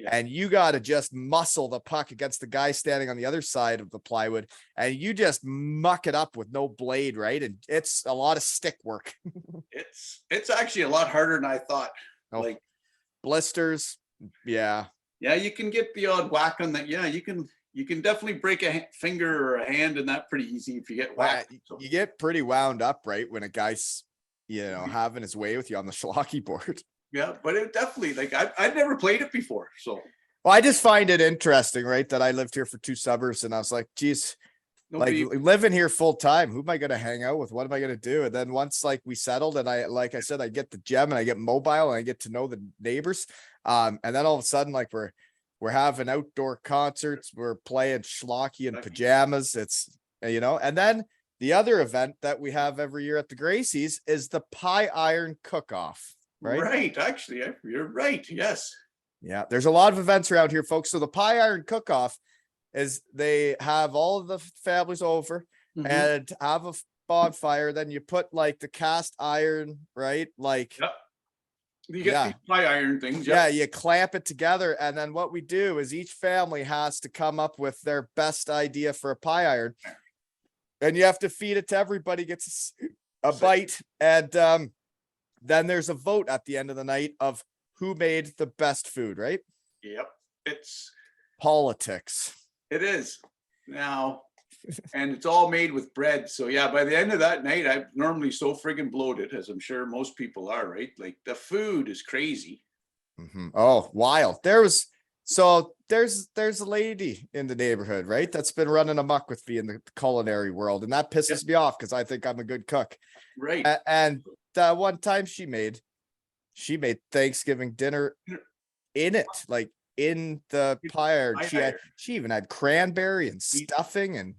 [SPEAKER 1] And you got to just muscle the puck against the guy standing on the other side of the plywood, and you just muck it up with no blade, right? And it's a lot of stick work.
[SPEAKER 2] It's actually a lot harder than I thought. Like
[SPEAKER 1] blisters. Yeah.
[SPEAKER 2] Yeah, you can get the odd whack on that. Yeah, you can definitely break a finger or a hand in that pretty easy if you get whacked.
[SPEAKER 1] You get pretty wound up, right, when a guy's, having his way with you on the Schlocky board.
[SPEAKER 2] Yeah, but it definitely, like, I'd never played it before. So,
[SPEAKER 1] well, I just find it interesting, right, that I lived here for 2 suburbs, and I was like, geez, like living here full time, who am I going to hang out with? What am I going to do? And then once like we settled, and like I said, I get the gem and I get mobile and I get to know the neighbors. And then all of a sudden, like we're having outdoor concerts, we're playing Schlocky and Pajamas. It's, and then the other event that we have every year at the Gracie's is the pie iron cook-off. Right.
[SPEAKER 2] Actually, you're right. Yes.
[SPEAKER 1] Yeah. There's a lot of events around here, folks. So the pie iron cook-off is they have all of the families over and have a bonfire. Then you put like the cast iron, right? Like,
[SPEAKER 2] you get these pie iron things.
[SPEAKER 1] Yeah. You clamp it together. And then what we do is each family has to come up with their best idea for a pie iron. And you have to feed it to everybody, gets a bite. And, then there's a vote at the end of the night of who made the best food, right?
[SPEAKER 2] Yep. It's
[SPEAKER 1] politics.
[SPEAKER 2] It is now, and it's all made with bread. So yeah, by the end of that night, I'm normally so friggin' bloated, as I'm sure most people are, right? Like the food is crazy.
[SPEAKER 1] Oh, wild. There's a lady in the neighborhood, right, that's been running amok with me in the culinary world, and that pisses me off because I think I'm a good cook.
[SPEAKER 2] Right.
[SPEAKER 1] And one time she made Thanksgiving dinner in it, like in the pie iron. She even had cranberry and stuffing and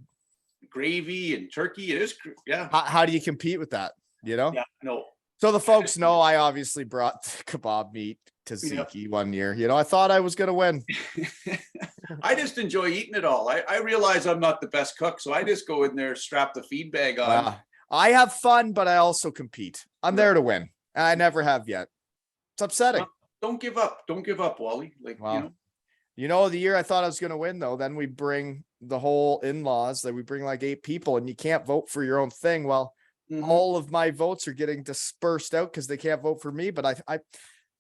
[SPEAKER 2] gravy and turkey. It is, yeah.
[SPEAKER 1] How do you compete with that?
[SPEAKER 2] Yeah, no.
[SPEAKER 1] So the folks know I obviously brought the kebab meat to Zeke one year. I thought I was gonna win.
[SPEAKER 2] I just enjoy eating it all. I realize I'm not the best cook, so I just go in there, strap the feed bag on.
[SPEAKER 1] I have fun, but I also compete. I'm there to win, and I never have yet. It's upsetting.
[SPEAKER 2] Don't give up. Don't give up, Wally. Like,
[SPEAKER 1] the year I thought I was going to win, though, then we bring the whole in-laws, that we bring like 8 people, and you can't vote for your own thing. Well, all of my votes are getting dispersed out because they can't vote for me. But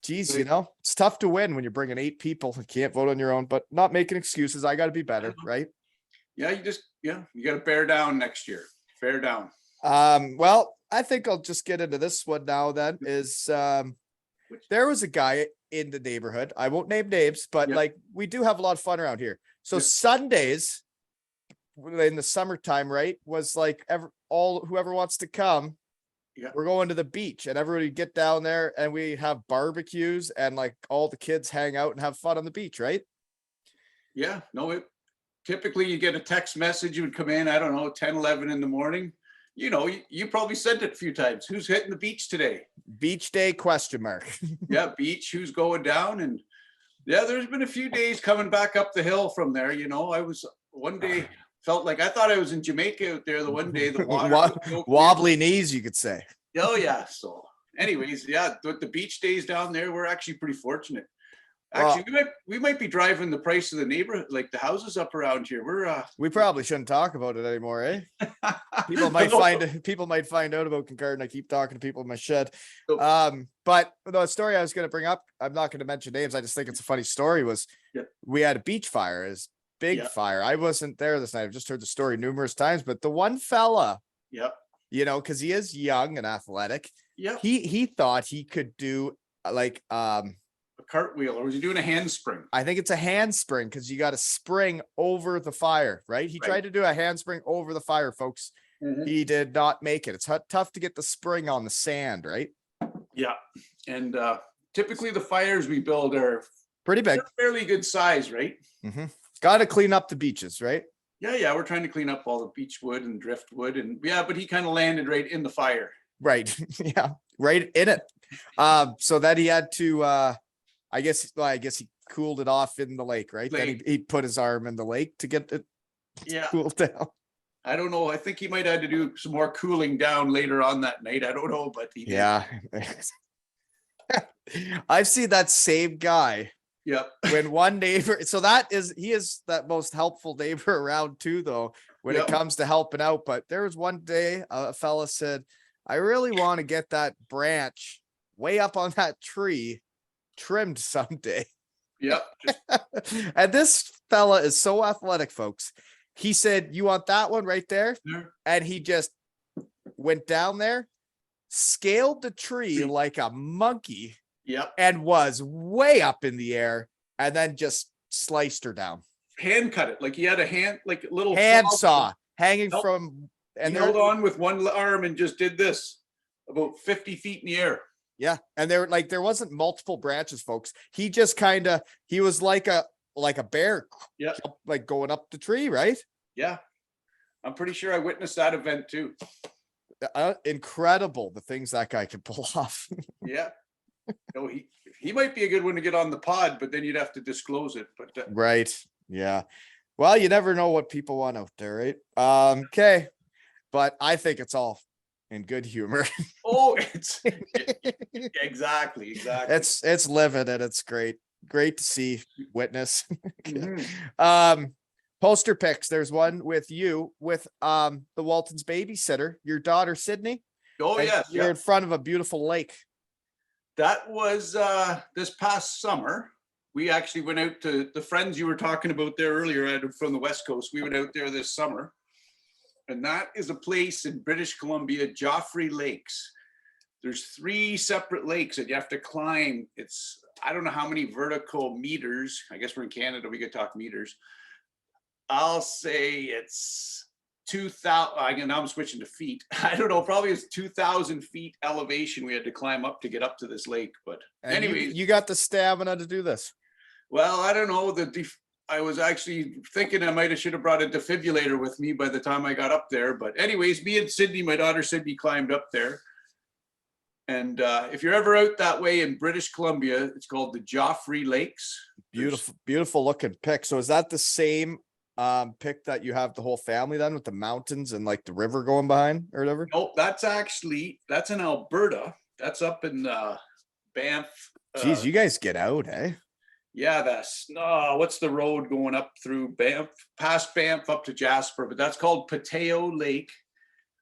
[SPEAKER 1] geez, it's tough to win when you're bringing 8 people and can't vote on your own, but not making excuses. I got to be better, right?
[SPEAKER 2] Yeah, you got to bear down next year. Bear down.
[SPEAKER 1] Well, I think I'll just get into this one now then. Is there was a guy in the neighborhood, I won't name names, but like we do have a lot of fun around here. So Sundays in the summertime, right, was like whoever wants to come, we're going to the beach, and everybody get down there and we have barbecues and like all the kids hang out and have fun on the beach, right?
[SPEAKER 2] Yeah, no, typically you get a text message, you would come in, I don't know, 10, 11 in the morning. You probably sent it a few times. Who's hitting the beach today? Beach day ? Yeah, beach. Who's going down? And yeah, there's been a few days coming back up the hill from there. I was one day felt like I thought I was in Jamaica out there. The one day the water
[SPEAKER 1] wobbly knees, you could say.
[SPEAKER 2] Oh yeah. So, anyways, yeah, with the beach days down there, we're actually pretty fortunate. Actually, we might be driving the price of the neighborhood, like the houses up around here.
[SPEAKER 1] We probably shouldn't talk about it anymore, eh? People might find out about Kincardine. I keep talking to people in my shed. But the story I was going to bring up, I'm not going to mention names. I just think it's a funny story. Was we had a beach fire, is big fire. I wasn't there this night. I've just heard the story numerous times. But the one fella, because he is young and athletic, he thought he could do like
[SPEAKER 2] a cartwheel, or was he doing a handspring?
[SPEAKER 1] I think it's a handspring because you got to spring over the fire, right? He tried to do a handspring over the fire, folks. He did not make it. It's tough to get the spring on the sand, right?
[SPEAKER 2] Yeah. And typically the fires we build are
[SPEAKER 1] pretty big,
[SPEAKER 2] fairly good size, right?
[SPEAKER 1] Got to clean up the beaches, right?
[SPEAKER 2] Yeah. We're trying to clean up all the beech wood and driftwood, and but he kind of landed right in the fire.
[SPEAKER 1] Right. Yeah. Right in it. So that he had to, I guess he cooled it off in the lake, right? Then
[SPEAKER 2] Lake.
[SPEAKER 1] he put his arm in the lake to get it
[SPEAKER 2] Yeah.
[SPEAKER 1] cooled down.
[SPEAKER 2] I don't know. I think he might have had to do some more cooling down later on that night. I don't know, but he did.
[SPEAKER 1] Yeah. I've seen that same guy
[SPEAKER 2] Yep.
[SPEAKER 1] when one neighbor, so he is that most helpful neighbor around too, though, when it
[SPEAKER 2] Yep.
[SPEAKER 1] comes to helping out. But there was one day a fella said, I really want to get that branch way up on that tree trimmed someday.
[SPEAKER 2] Yep.
[SPEAKER 1] And this fella is so athletic, folks. He said, you want that one right there?
[SPEAKER 2] There.
[SPEAKER 1] And he just went down there, scaled the tree like a monkey,
[SPEAKER 2] Yep.
[SPEAKER 1] and was way up in the air, and then just sliced her down.
[SPEAKER 2] Hand cut it. Like he had a hand, like a little
[SPEAKER 1] Hand saw hanging
[SPEAKER 2] Nope.
[SPEAKER 1] from, and
[SPEAKER 2] he held on with one arm and just did this about 50 feet in the air.
[SPEAKER 1] yeah, and there wasn't multiple branches, folks. He just he was like a bear,
[SPEAKER 2] Yeah.
[SPEAKER 1] like going up the tree, right?
[SPEAKER 2] Yeah. I'm pretty sure I witnessed that event too.
[SPEAKER 1] Incredible the things that guy can pull off.
[SPEAKER 2] Yeah. No, he might be a good one to get on the pod, but then you'd have to disclose it. But
[SPEAKER 1] Right. Yeah. Well, you never know what people want out there, right? Okay. But I think it's all in good humor.
[SPEAKER 2] oh, it's exactly.
[SPEAKER 1] It's living and it's great. Great to see, witness.
[SPEAKER 2] Mhm.
[SPEAKER 1] Poster pics. There's one with you with the Waltons babysitter, your daughter Sydney.
[SPEAKER 2] Oh,
[SPEAKER 1] and
[SPEAKER 2] yes.
[SPEAKER 1] You're in front of a beautiful lake.
[SPEAKER 2] That was this past summer. We actually went out to the friends you were talking about there earlier from the West Coast. We went out there this summer. And that is a place in British Columbia, Joffre Lakes. There's 3 separate lakes that you have to climb. It's, I don't know how many vertical meters. I guess we're in Canada, we could talk meters. I'll say it's 2,000, now I'm switching to feet. I don't know, probably it's 2,000 feet elevation we had to climb up to get up to this lake. But
[SPEAKER 1] And
[SPEAKER 2] anyways,
[SPEAKER 1] you got the stamina to do this.
[SPEAKER 2] well, I don't know. I was actually thinking I should have brought a defibrillator with me by the time I got up there. But anyways, me and Sydney, my daughter Sydney, climbed up there. And if you're ever out that way in British Columbia, it's called the Joffre Lakes.
[SPEAKER 1] Beautiful looking pic. So is that the same pic that you have the whole family then with the mountains and like the river going behind or whatever?
[SPEAKER 2] Nope, that's in Alberta. That's up in Banff.
[SPEAKER 1] Geez, you guys get out, eh?
[SPEAKER 2] Yeah, what's the road going up through Banff, past Banff up to Jasper, but that's called Pateo Lake.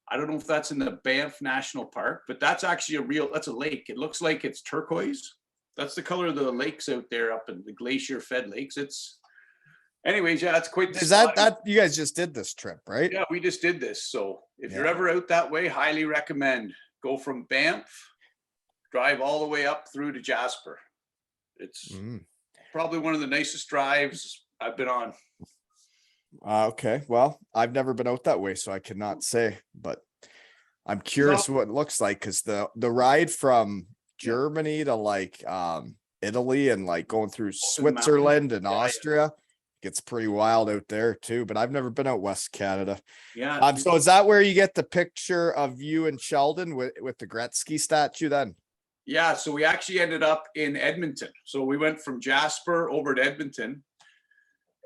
[SPEAKER 2] I don't know if that's in the Banff National Park, but that's actually that's a lake. It looks like it's turquoise. That's the color of the lakes out there up in the glacier fed lakes. Anyways, yeah, it's quite.
[SPEAKER 1] Is that you guys just did this trip, right?
[SPEAKER 2] Yeah, we just did this. So if you're ever out that way, highly recommend. Go from Banff, drive all the way up through to Jasper. It's probably one of the nicest drives I've been on.
[SPEAKER 1] Okay, well, I've never been out that way, so I cannot say, but I'm curious what it looks like because the ride from Germany to like Italy and like going through Switzerland and Austria gets pretty wild out there too. But I've never been out West Canada.
[SPEAKER 2] Yeah.
[SPEAKER 1] So is that where you get the picture of you and Sheldon with the Gretzky statue then?
[SPEAKER 2] Yeah, so we actually ended up in Edmonton. So we went from Jasper over to Edmonton.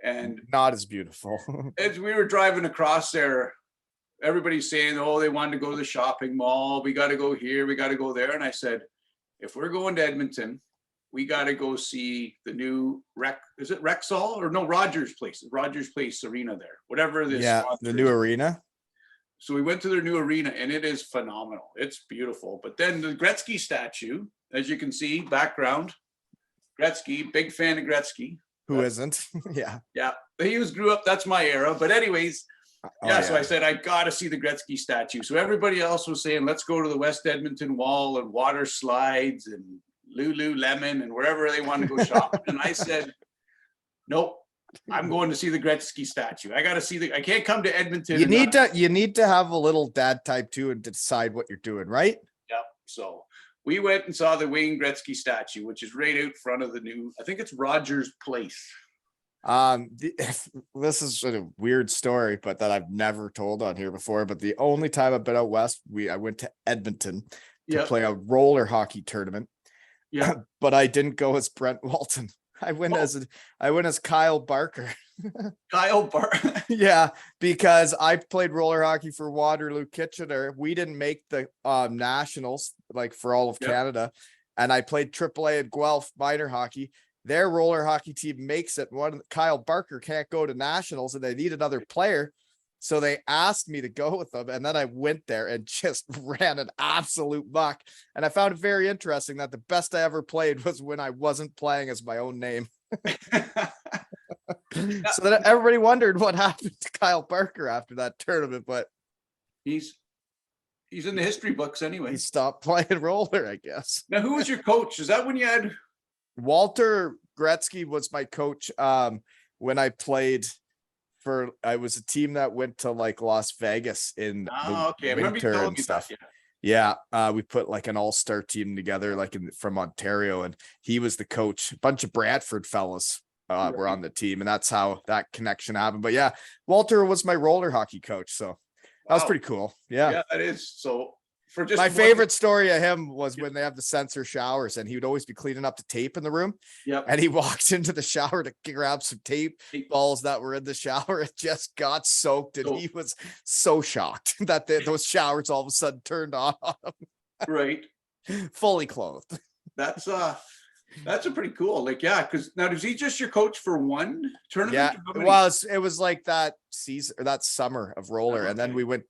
[SPEAKER 2] And
[SPEAKER 1] not as beautiful.
[SPEAKER 2] as we were driving across there, everybody's saying, oh, they wanted to go to the shopping mall. We got to go here. We got to go there. And I said, if we're going to Edmonton, we got to go see the new Rexall or no, Rogers Place Arena there, whatever this.
[SPEAKER 1] Yeah, the new arena.
[SPEAKER 2] So we went to their new arena and it is phenomenal. It's beautiful. But then the Gretzky statue, as you can see, background, Gretzky, big fan of Gretzky.
[SPEAKER 1] Who isn't? Yeah.
[SPEAKER 2] Yeah. He grew up. That's my era. But anyways, so I said, I got to see the Gretzky statue. So everybody else was saying, let's go to the West Edmonton Wall and water slides and Lululemon and wherever they wanted to go shopping. And I said, nope, I'm going to see the Gretzky statue. I got to see I can't come to Edmonton.
[SPEAKER 1] You need to have a little dad type too and decide what you're doing, right?
[SPEAKER 2] Yep. So we went and saw the Wayne Gretzky statue, which is right out front of the new, I think it's Rogers Place.
[SPEAKER 1] This is a weird story, but that I've never told on here before. But the only time I've been out west, I went to Edmonton to play a roller hockey tournament.
[SPEAKER 2] Yeah.
[SPEAKER 1] But I didn't go as Brent Walton. I went as Kyle Barker.
[SPEAKER 2] Kyle Bar.
[SPEAKER 1] Yeah, because I played roller hockey for Waterloo Kitchener. We didn't make the nationals like for all of
[SPEAKER 2] Yep.
[SPEAKER 1] Canada. And I played AAA at Guelph minor hockey. Their roller hockey team makes it. Kyle Barker can't go to nationals and they need another player. So they asked me to go with them. And then I went there and just ran an absolute muck. And I found it very interesting that the best I ever played was when I wasn't playing as my own name. So then everybody wondered what happened to Kyle Barker after that tournament, but
[SPEAKER 2] He's in the history books anyway.
[SPEAKER 1] he stopped playing roller, I guess.
[SPEAKER 2] Now, who was your coach? Is that when you had?
[SPEAKER 1] Walter Gretzky was my coach when I played I was a team that went to like Las Vegas in the
[SPEAKER 2] I remember you
[SPEAKER 1] winter
[SPEAKER 2] telling
[SPEAKER 1] and
[SPEAKER 2] me
[SPEAKER 1] stuff.
[SPEAKER 2] that,
[SPEAKER 1] Yeah, we put like an all-star team together, like from Ontario, and he was the coach. A bunch of Bradford fellas were on the team, and that's how that connection happened. But yeah, Walter was my roller hockey coach, so that was pretty cool. Yeah,
[SPEAKER 2] that is. So for just
[SPEAKER 1] my favorite story of him was when they have the sensor showers, and he would always be cleaning up the tape in the room.
[SPEAKER 2] Yep.
[SPEAKER 1] And he walked into the shower to grab some tape balls that were in the shower. It just got soaked, and he was so shocked that those showers all of a sudden turned on him.
[SPEAKER 2] Right.
[SPEAKER 1] Fully clothed.
[SPEAKER 2] That's a pretty cool. Like, yeah, because now is he just your coach for one tournament?
[SPEAKER 1] Yeah, it was like that season or that summer of roller, and then we went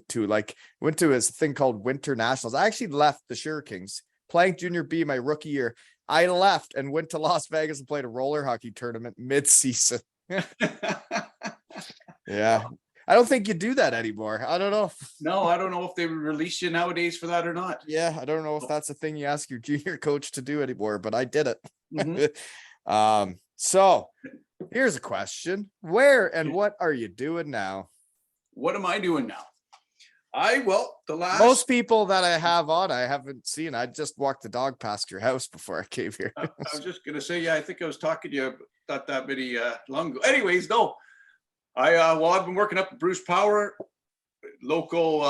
[SPEAKER 1] to his thing called Winter Nationals. I actually left the Sure Kings playing junior B my rookie year. I left and went to Las Vegas and played a roller hockey tournament mid-season. Yeah. I don't think you do that anymore. I don't know.
[SPEAKER 2] No, I don't know if they release you nowadays for that or not.
[SPEAKER 1] Yeah, I don't know if that's a thing you ask your junior coach to do anymore, but I did it.
[SPEAKER 2] Mm-hmm.
[SPEAKER 1] So here's a question. Where and what are you doing now?
[SPEAKER 2] What am I doing now?
[SPEAKER 1] Most people that I have on, I haven't seen. I just walked the dog past your house before I came here.
[SPEAKER 2] I was just going to say, yeah, I think I was talking to you not that many long ago. Anyways, no. I've been working up at Bruce Power, local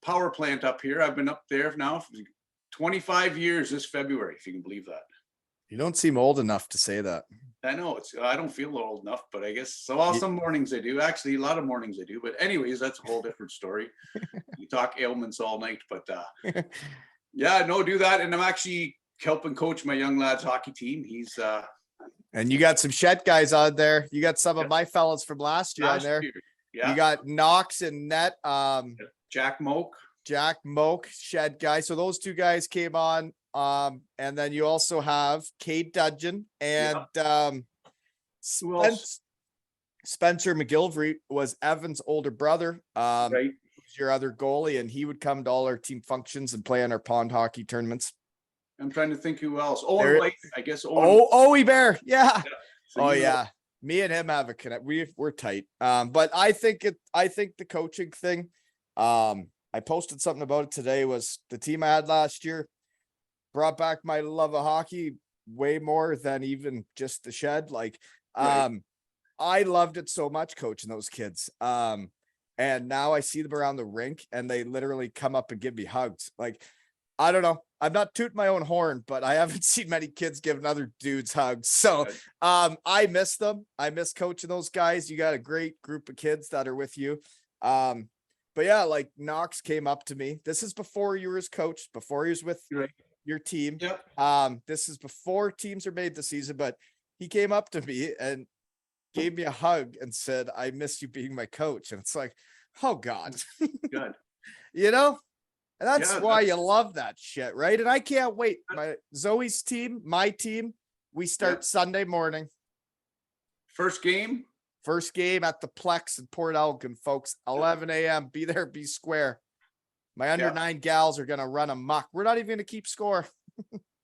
[SPEAKER 2] power plant up here. I've been up there now for 25 years this February, if you can believe that.
[SPEAKER 1] You don't seem old enough to say that.
[SPEAKER 2] I know I don't feel old enough, but I guess some mornings I do. Actually, a lot of mornings I do. But anyways, that's a whole different story. You talk ailments all night, but yeah, no, do that. And I'm actually helping coach my young lads hockey team. He's
[SPEAKER 1] and you got some shed guys on there. You got some of my fellas from last year on there.
[SPEAKER 2] Yeah.
[SPEAKER 1] You got Knox and Net.
[SPEAKER 2] Jack Moak,
[SPEAKER 1] shed guy. So those two guys came on. And then you also have Cade Dudgeon and Spencer McGilvery was Evan's older brother.
[SPEAKER 2] Right.
[SPEAKER 1] Your other goalie, and he would come to all our team functions and play in our pond hockey tournaments.
[SPEAKER 2] I'm trying to think who else. Owen White, I guess.
[SPEAKER 1] Owie Bear. Yeah.
[SPEAKER 2] So
[SPEAKER 1] yeah. Me and him have a connect. We're tight. But I think the coaching thing, I posted something about it today, was the team I had last year brought back my love of hockey way more than even just the shed. Like, I loved it so much coaching those kids. And now I see them around the rink and they literally come up and give me hugs. Like, I don't know. I'm not tooting my own horn, but I haven't seen many kids give other dudes hugs. So I miss them. I miss coaching those guys. You got a great group of kids that are with you. But yeah, like Knox came up to me. This is before you were his coach, before he was with your team.
[SPEAKER 2] Yep.
[SPEAKER 1] This is before teams are made this season, but he came up to me and gave me a hug and said, "I miss you being my coach." And it's like, oh God.
[SPEAKER 2] Good.
[SPEAKER 1] You know? And that's why you love that shit, right? And I can't wait. My Zoe's team, my team, we start Sunday morning.
[SPEAKER 2] First game
[SPEAKER 1] at the Plex in Port Elgin, folks. 11 a.m. Be there, be square. My under 9 gals are gonna run amok. We're not even gonna keep score.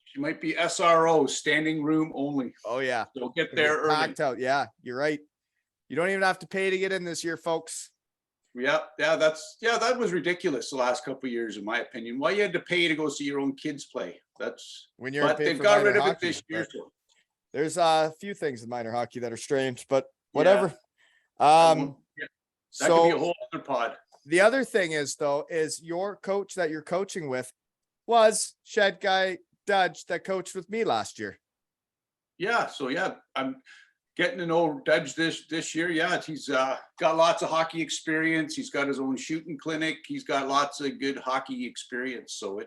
[SPEAKER 2] She might be SRO, standing room only.
[SPEAKER 1] Oh yeah.
[SPEAKER 2] So get there early.
[SPEAKER 1] Packed out. Yeah, you're right. You don't even have to pay to get in this year, folks.
[SPEAKER 2] Yeah, that was ridiculous the last couple of years, in my opinion. Why you had to pay to go see your own kids play? That's
[SPEAKER 1] when you're.
[SPEAKER 2] But they've got rid of it this year.
[SPEAKER 1] There's a few things in minor hockey that are strange, but whatever.
[SPEAKER 2] That could be a whole other pod.
[SPEAKER 1] The other thing is, though, is your coach that you're coaching with was shed guy Dudge that coached with me last year.
[SPEAKER 2] Yeah, so yeah, I'm getting to know Dudge this year. Yeah, he's got lots of hockey experience. He's got his own shooting clinic. He's got lots of good hockey experience. So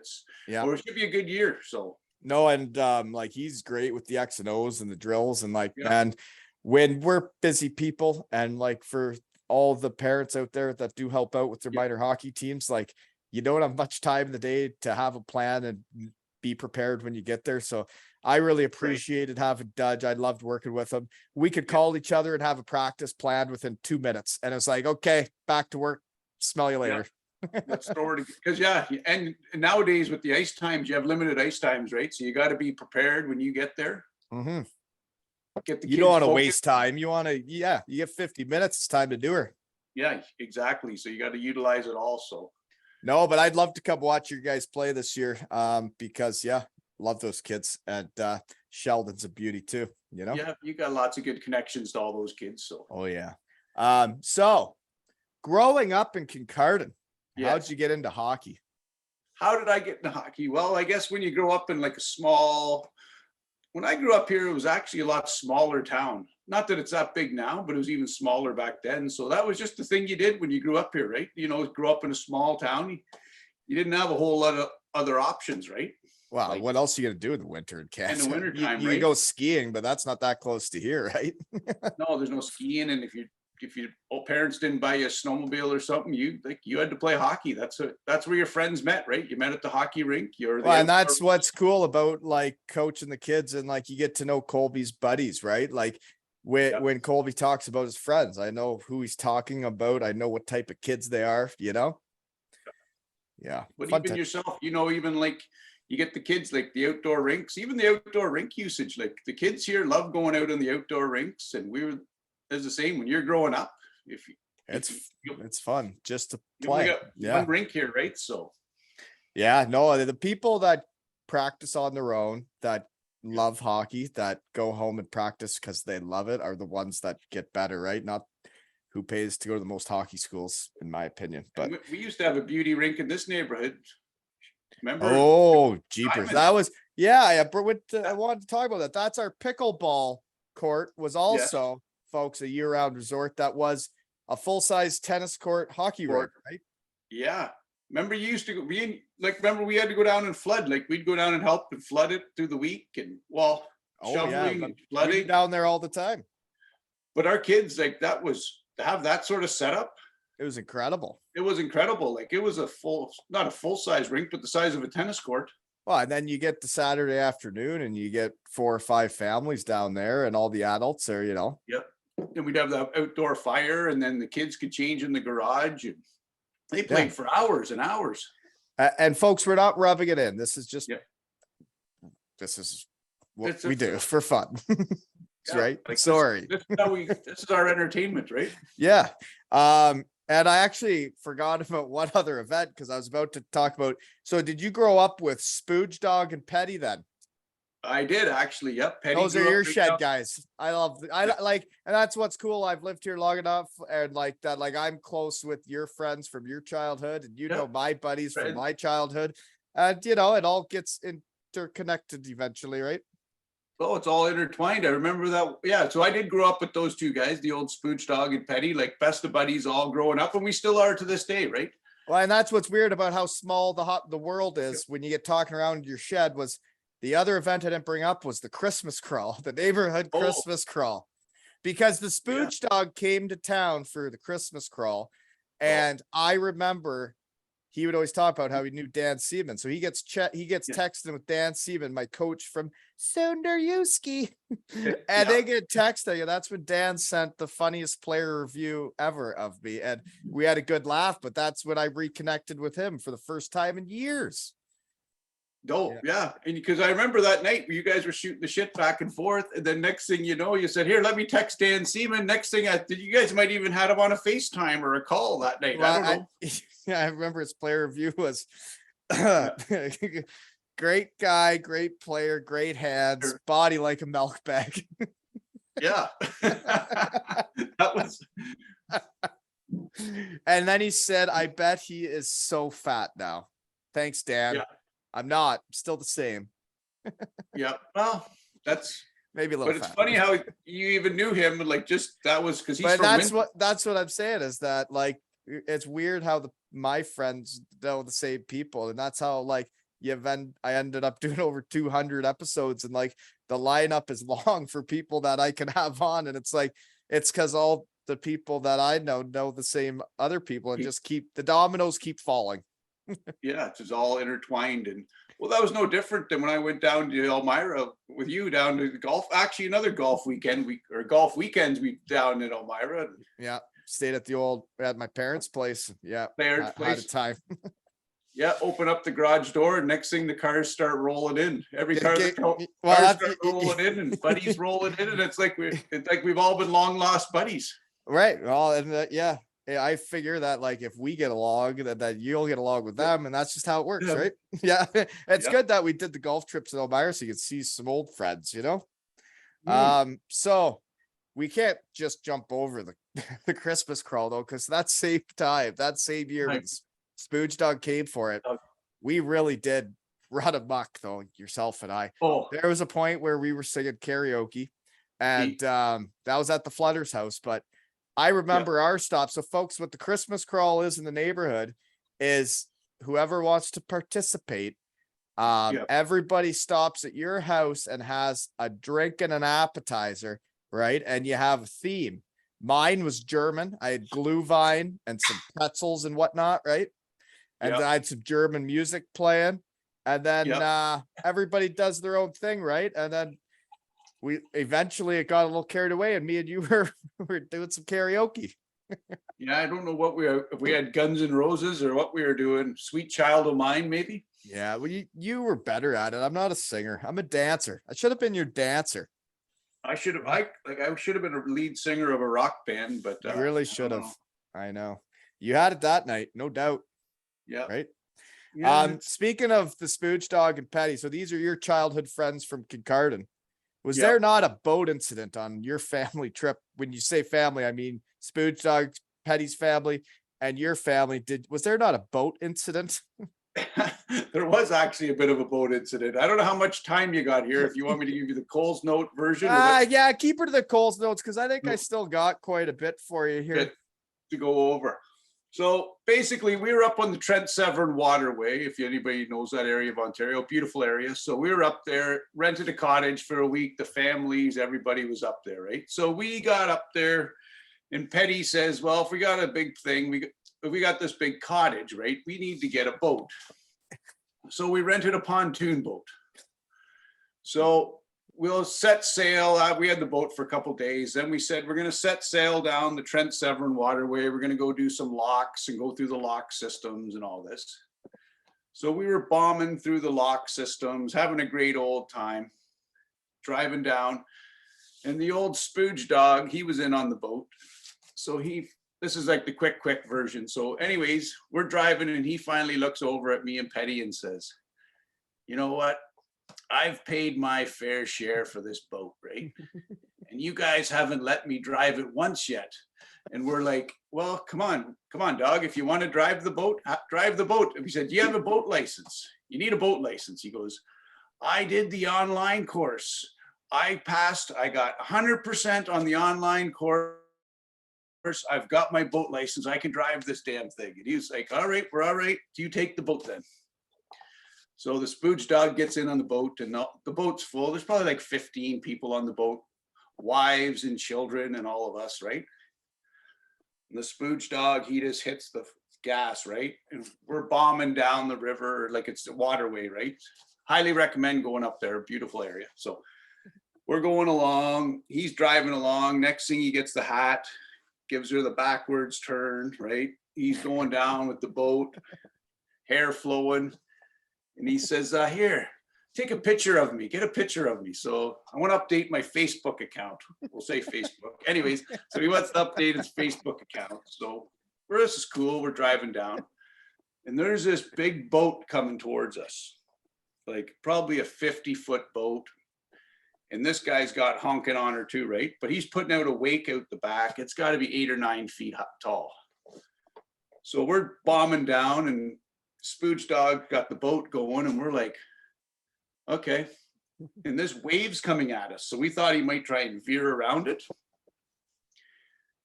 [SPEAKER 1] Yeah.
[SPEAKER 2] it should be a good year. So
[SPEAKER 1] No, and like he's great with the X and O's and the drills, and like,
[SPEAKER 2] Yeah.
[SPEAKER 1] man, when we're busy people, and like for all the parents out there that do help out with their
[SPEAKER 2] Yeah.
[SPEAKER 1] minor hockey teams, like you don't have much time in the day to have a plan and be prepared when you get there. So I really appreciated having Dudge. I loved working with him. We could call each other and have a practice planned within 2 minutes, and it's like, okay, back to work. Smell you later.
[SPEAKER 2] let's throw it because and nowadays with the ice times, you have limited ice times, right? So you got to be prepared when you get there.
[SPEAKER 1] Mhm.
[SPEAKER 2] Get the
[SPEAKER 1] You
[SPEAKER 2] kids
[SPEAKER 1] don't want to
[SPEAKER 2] focused.
[SPEAKER 1] waste time. You want to, you get 50 minutes. It's time to do her.
[SPEAKER 2] Yeah, exactly. So you got to utilize it also.
[SPEAKER 1] No, but I'd love to come watch you guys play this year. Because love those kids, and Sheldon's a beauty too, you know?
[SPEAKER 2] Yeah, you got lots of good connections to all those kids. So
[SPEAKER 1] Oh yeah. So growing up in Kincardine, how'd
[SPEAKER 2] Yes.
[SPEAKER 1] you get into hockey?
[SPEAKER 2] How did I get into hockey? Well, I guess when you grow up in like when I grew up here, it was actually a lot smaller town. Not that it's that big now, but it was even smaller back then. So that was just the thing you did when you grew up here, right? You know, grew up in a small town. You didn't have a whole lot of other options, right?
[SPEAKER 1] Well,
[SPEAKER 2] Like-
[SPEAKER 1] what else are you gonna do in the winter in Canada?
[SPEAKER 2] wintertime,
[SPEAKER 1] you
[SPEAKER 2] right?
[SPEAKER 1] go skiing, but that's not that close to here, right?
[SPEAKER 2] No, there's no skiing. And if your parents didn't buy you a snowmobile or something, you had to play hockey. That's where your friends met, right? You met at the hockey rink.
[SPEAKER 1] Well, and that's what's cool about like coaching the kids, and like you get to know Colby's buddies, right? Like when Colby talks about his friends, I know who he's talking about. I know what type of kids they are, you know? Yeah.
[SPEAKER 2] But
[SPEAKER 1] fun
[SPEAKER 2] even
[SPEAKER 1] time.
[SPEAKER 2] yourself, even like you get the kids, like the outdoor rinks, even the outdoor rink usage, like the kids here love going out on the outdoor rinks. And we were as the same when you're growing up.
[SPEAKER 1] It's fun just to
[SPEAKER 2] You only
[SPEAKER 1] play.
[SPEAKER 2] got
[SPEAKER 1] Yeah.
[SPEAKER 2] one rink here, right? So
[SPEAKER 1] Yeah, no, the people that practice on their own, that love hockey, that go home and practice because they love it, are the ones that get better, right? Not who pays to go to the most hockey schools, in my opinion. But
[SPEAKER 2] we used to have a beauty rink in this neighborhood. Remember?
[SPEAKER 1] oh, jeepers,
[SPEAKER 2] Diamond.
[SPEAKER 1] that was I wanted to talk about that. That's our pickleball court. Was also, folks, a year-round resort that was a full-size tennis court, hockey rink, right?
[SPEAKER 2] Yeah. Remember you used to go, remember we had to go down and flood, like we'd go down and help and flood it through the week and shoveling and
[SPEAKER 1] we
[SPEAKER 2] flooding.
[SPEAKER 1] were down there all the time.
[SPEAKER 2] But our kids, like that was to have that sort of setup.
[SPEAKER 1] It was incredible.
[SPEAKER 2] It was incredible. Like it was not a full size rink, but the size of a tennis court.
[SPEAKER 1] Well, and then you get the Saturday afternoon and you get 4 or 5 families down there, and all the adults are,
[SPEAKER 2] Yep. And we'd have the outdoor fire, and then the kids could change in the garage, and they played for hours and hours.
[SPEAKER 1] And folks, we're not rubbing it in. This is just, this is what we do for fun. Right.
[SPEAKER 2] Like
[SPEAKER 1] Sorry.
[SPEAKER 2] This is our entertainment, right?
[SPEAKER 1] Yeah. And I actually forgot about one other event because I was about to talk about. So did you grow up with Spooge Dog and Petty then?
[SPEAKER 2] I did actually. Yep. Petty
[SPEAKER 1] Those are
[SPEAKER 2] grew up
[SPEAKER 1] your
[SPEAKER 2] big
[SPEAKER 1] shed
[SPEAKER 2] up.
[SPEAKER 1] guys. I love, and that's what's cool. I've lived here long enough, and like that, like I'm close with your friends from your childhood, and you know my buddies from my childhood, and it all gets interconnected eventually, right?
[SPEAKER 2] Oh, it's all intertwined. I remember that. Yeah. So I did grow up with those two guys, the old Spooch Dog and Petty, like best of buddies all growing up, and we still are to this day, right?
[SPEAKER 1] Well, and that's what's weird about how small the world is when you get talking around your shed. Was the other event I didn't bring up was the Christmas crawl, the neighborhood Christmas crawl, because the Spooch Dog came to town for the Christmas crawl, and I remember he would always talk about how he knew Dan Seaman. So he gets texting with Dan Seaman, my coach from Sundaruski. And they get texting. And that's when Dan sent the funniest player review ever of me. And we had a good laugh, but that's when I reconnected with him for the first time in years.
[SPEAKER 2] Yeah. And because I remember that night where you guys were shooting the shit back and forth. And then next thing you know, you said, here, let me text Dan Seaman. Next thing you guys might even had him on a FaceTime or a call that night.
[SPEAKER 1] Well,
[SPEAKER 2] I don't know.
[SPEAKER 1] I remember his player review was great guy, great player, great hands, body like a milk bag.
[SPEAKER 2] Yeah. That was.
[SPEAKER 1] And then he said, I bet he is so fat now. Thanks, Dan.
[SPEAKER 2] Yeah.
[SPEAKER 1] I'm not. I'm still the same.
[SPEAKER 2] Yeah. Well, that's
[SPEAKER 1] maybe a little
[SPEAKER 2] But it's
[SPEAKER 1] fat.
[SPEAKER 2] funny how you even knew him, like just that was because he's
[SPEAKER 1] But
[SPEAKER 2] from
[SPEAKER 1] that's what I'm saying is that like it's weird how my friends know the same people, and that's how like I ended up doing over 200 episodes, and like the lineup is long for people that I can have on, and it's like it's because all the people that I know the same other people, and just keep the dominoes keep falling.
[SPEAKER 2] Yeah, it's just all intertwined. And well, that was no different than when I went down to Elmira with you down to the golf. Actually, another golf weekend golf weekends we down in Elmira.
[SPEAKER 1] Yeah, stayed at my parents' place. Yeah,
[SPEAKER 2] Parents'
[SPEAKER 1] had a
[SPEAKER 2] place.
[SPEAKER 1] time.
[SPEAKER 2] Yeah, open up the garage door, and next thing the cars start rolling in. Every car
[SPEAKER 1] Well,
[SPEAKER 2] cars start rolling in, and buddies rolling in, and it's like we've all been long lost buddies.
[SPEAKER 1] Right. Well, and yeah, I figure that like if we get along, that you'll get along with them, and that's just how it works,
[SPEAKER 2] Yeah.
[SPEAKER 1] right? Yeah, it's
[SPEAKER 2] Yeah.
[SPEAKER 1] good that we did the golf trips in Elmira so you could see some old friends, you know. So we can't just jump over the the Christmas crawl though, because that same time, that same year when Spooge Dog came for it, we really did run amok though, yourself and I.
[SPEAKER 2] Oh,
[SPEAKER 1] There was a point where we were singing karaoke, and that was at the Flutter's house, but I remember our stop. So folks, what the Christmas crawl is in the neighborhood is whoever wants to participate, everybody stops at your house and has a drink and an appetizer, right? And you have a theme. Mine was German. I had Glühwein and some pretzels and whatnot, right? And then I had some German music playing. And then everybody does their own thing, right? And then it got a little carried away, and me and you were doing some karaoke.
[SPEAKER 2] Yeah, I don't know if we had Guns N' Roses or what we were doing. Sweet Child O' Mine, maybe.
[SPEAKER 1] Yeah, well, you were better at it. I'm not a singer. I'm a dancer. I should have been your dancer.
[SPEAKER 2] I should have been a lead singer of a rock band, but
[SPEAKER 1] You really should have. I know. You had it that night, no doubt.
[SPEAKER 2] Yeah.
[SPEAKER 1] Right.
[SPEAKER 2] Yeah,
[SPEAKER 1] Speaking of the Spooge Dog and Petty, so these are your childhood friends from Kincardine. Was
[SPEAKER 2] Yeah.
[SPEAKER 1] there not a boat incident on your family trip? When you say family, I mean Spooge Dog, Petty's family, and your family. Was there not a boat incident?
[SPEAKER 2] there was actually a bit of a boat incident. I don't know how much time you got here. If you want me to give you the Coles Note version,
[SPEAKER 1] yeah, keep her to the Coles Notes because I think I still got quite a bit for you here
[SPEAKER 2] to go over. So basically, we were up on the Trent Severn Waterway. If anybody knows that area of Ontario, beautiful area. So we were up there, rented a cottage for a week. The families, everybody was up there, right? So we got up there, and Petty says, "Well, if we got a big thing, we got this big cottage, right? We need to get a boat." So we rented a pontoon boat. So we'll set sail. We had the boat for a couple of days. Then we said, we're going to set sail down the Trent Severn Waterway. We're going to go do some locks and go through the lock systems and all this. So we were bombing through the lock systems, having a great old time, driving down. And the old Spooge Dog, he was in on the boat. So this is like the quick version. So anyways, we're driving, and he finally looks over at me and Petty and says, "You know what? I've paid my fair share for this boat, right? And you guys haven't let me drive it once yet." And we're like, "Well, come on, dog. If you want to drive the boat, drive the boat." And we said, "Do you have a boat license? You need a boat license." He goes, "I did the online course. I passed. I got 100% on the online course. I've got my boat license. I can drive this damn thing." And he was like, "All right, we're all right. Do you take the boat then?" So the Spooge Dog gets in on the boat, and the boat's full. There's probably like 15 people on the boat, wives and children and all of us, right? And the Spooge Dog, he just hits the gas, right? And we're bombing down the river like it's a waterway, right? Highly recommend going up there. Beautiful area. So we're going along. He's driving along. Next thing, he gets the hat, gives her the backwards turn, right? He's going down with the boat, hair flowing. And he says, "Here, take a picture of me. Get a picture of me." So I want to update my Facebook account. We'll say Facebook. Anyways, so he wants to update his Facebook account. So this is cool. We're driving down. And there's this big boat coming towards us, like probably a 50-foot boat. And this guy's got honking on her too, right? But he's putting out a wake out the back. It's got to be 8 or 9 feet tall. So we're bombing down, and Spooge Dog got the boat going, and we're like, okay, and this wave's coming at us. So we thought he might try and veer around it.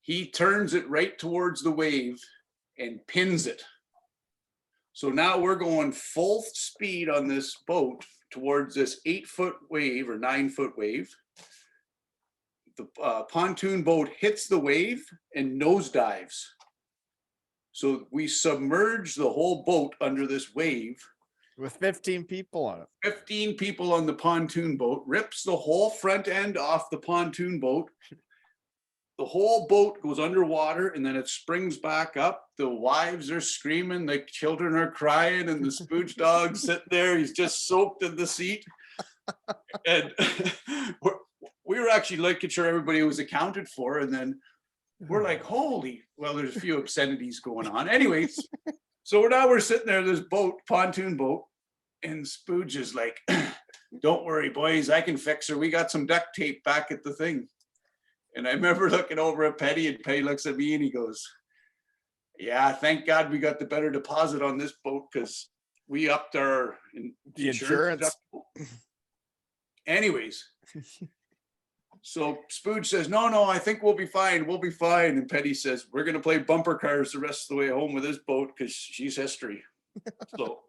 [SPEAKER 2] He turns it right towards the wave and pins it. So now we're going full speed on this boat towards this 8-foot wave or 9-foot wave. The pontoon boat hits the wave and nosedives. So we submerge the whole boat under this wave.
[SPEAKER 1] With 15 people on it.
[SPEAKER 2] 15 people on the pontoon boat, rips the whole front end off the pontoon boat. The whole boat goes underwater and then it springs back up. The wives are screaming, the children are crying, and the spooge dog's sitting there. He's just soaked in the seat. And we were actually making sure everybody was accounted for. And then we're like, well, there's a few obscenities going on. Anyways, so we're sitting there, this boat, pontoon boat, and Spooge is like, don't worry, boys, I can fix her. We got some duct tape back at the thing. And I remember looking over at Petty, and Petty looks at me and he goes, yeah, thank God we got the better deposit on this boat because we upped our insurance. Anyways, so Spooge says, no, I think we'll be fine. We'll be fine. And Petty says, we're going to play bumper cars the rest of the way home with this boat because she's history. So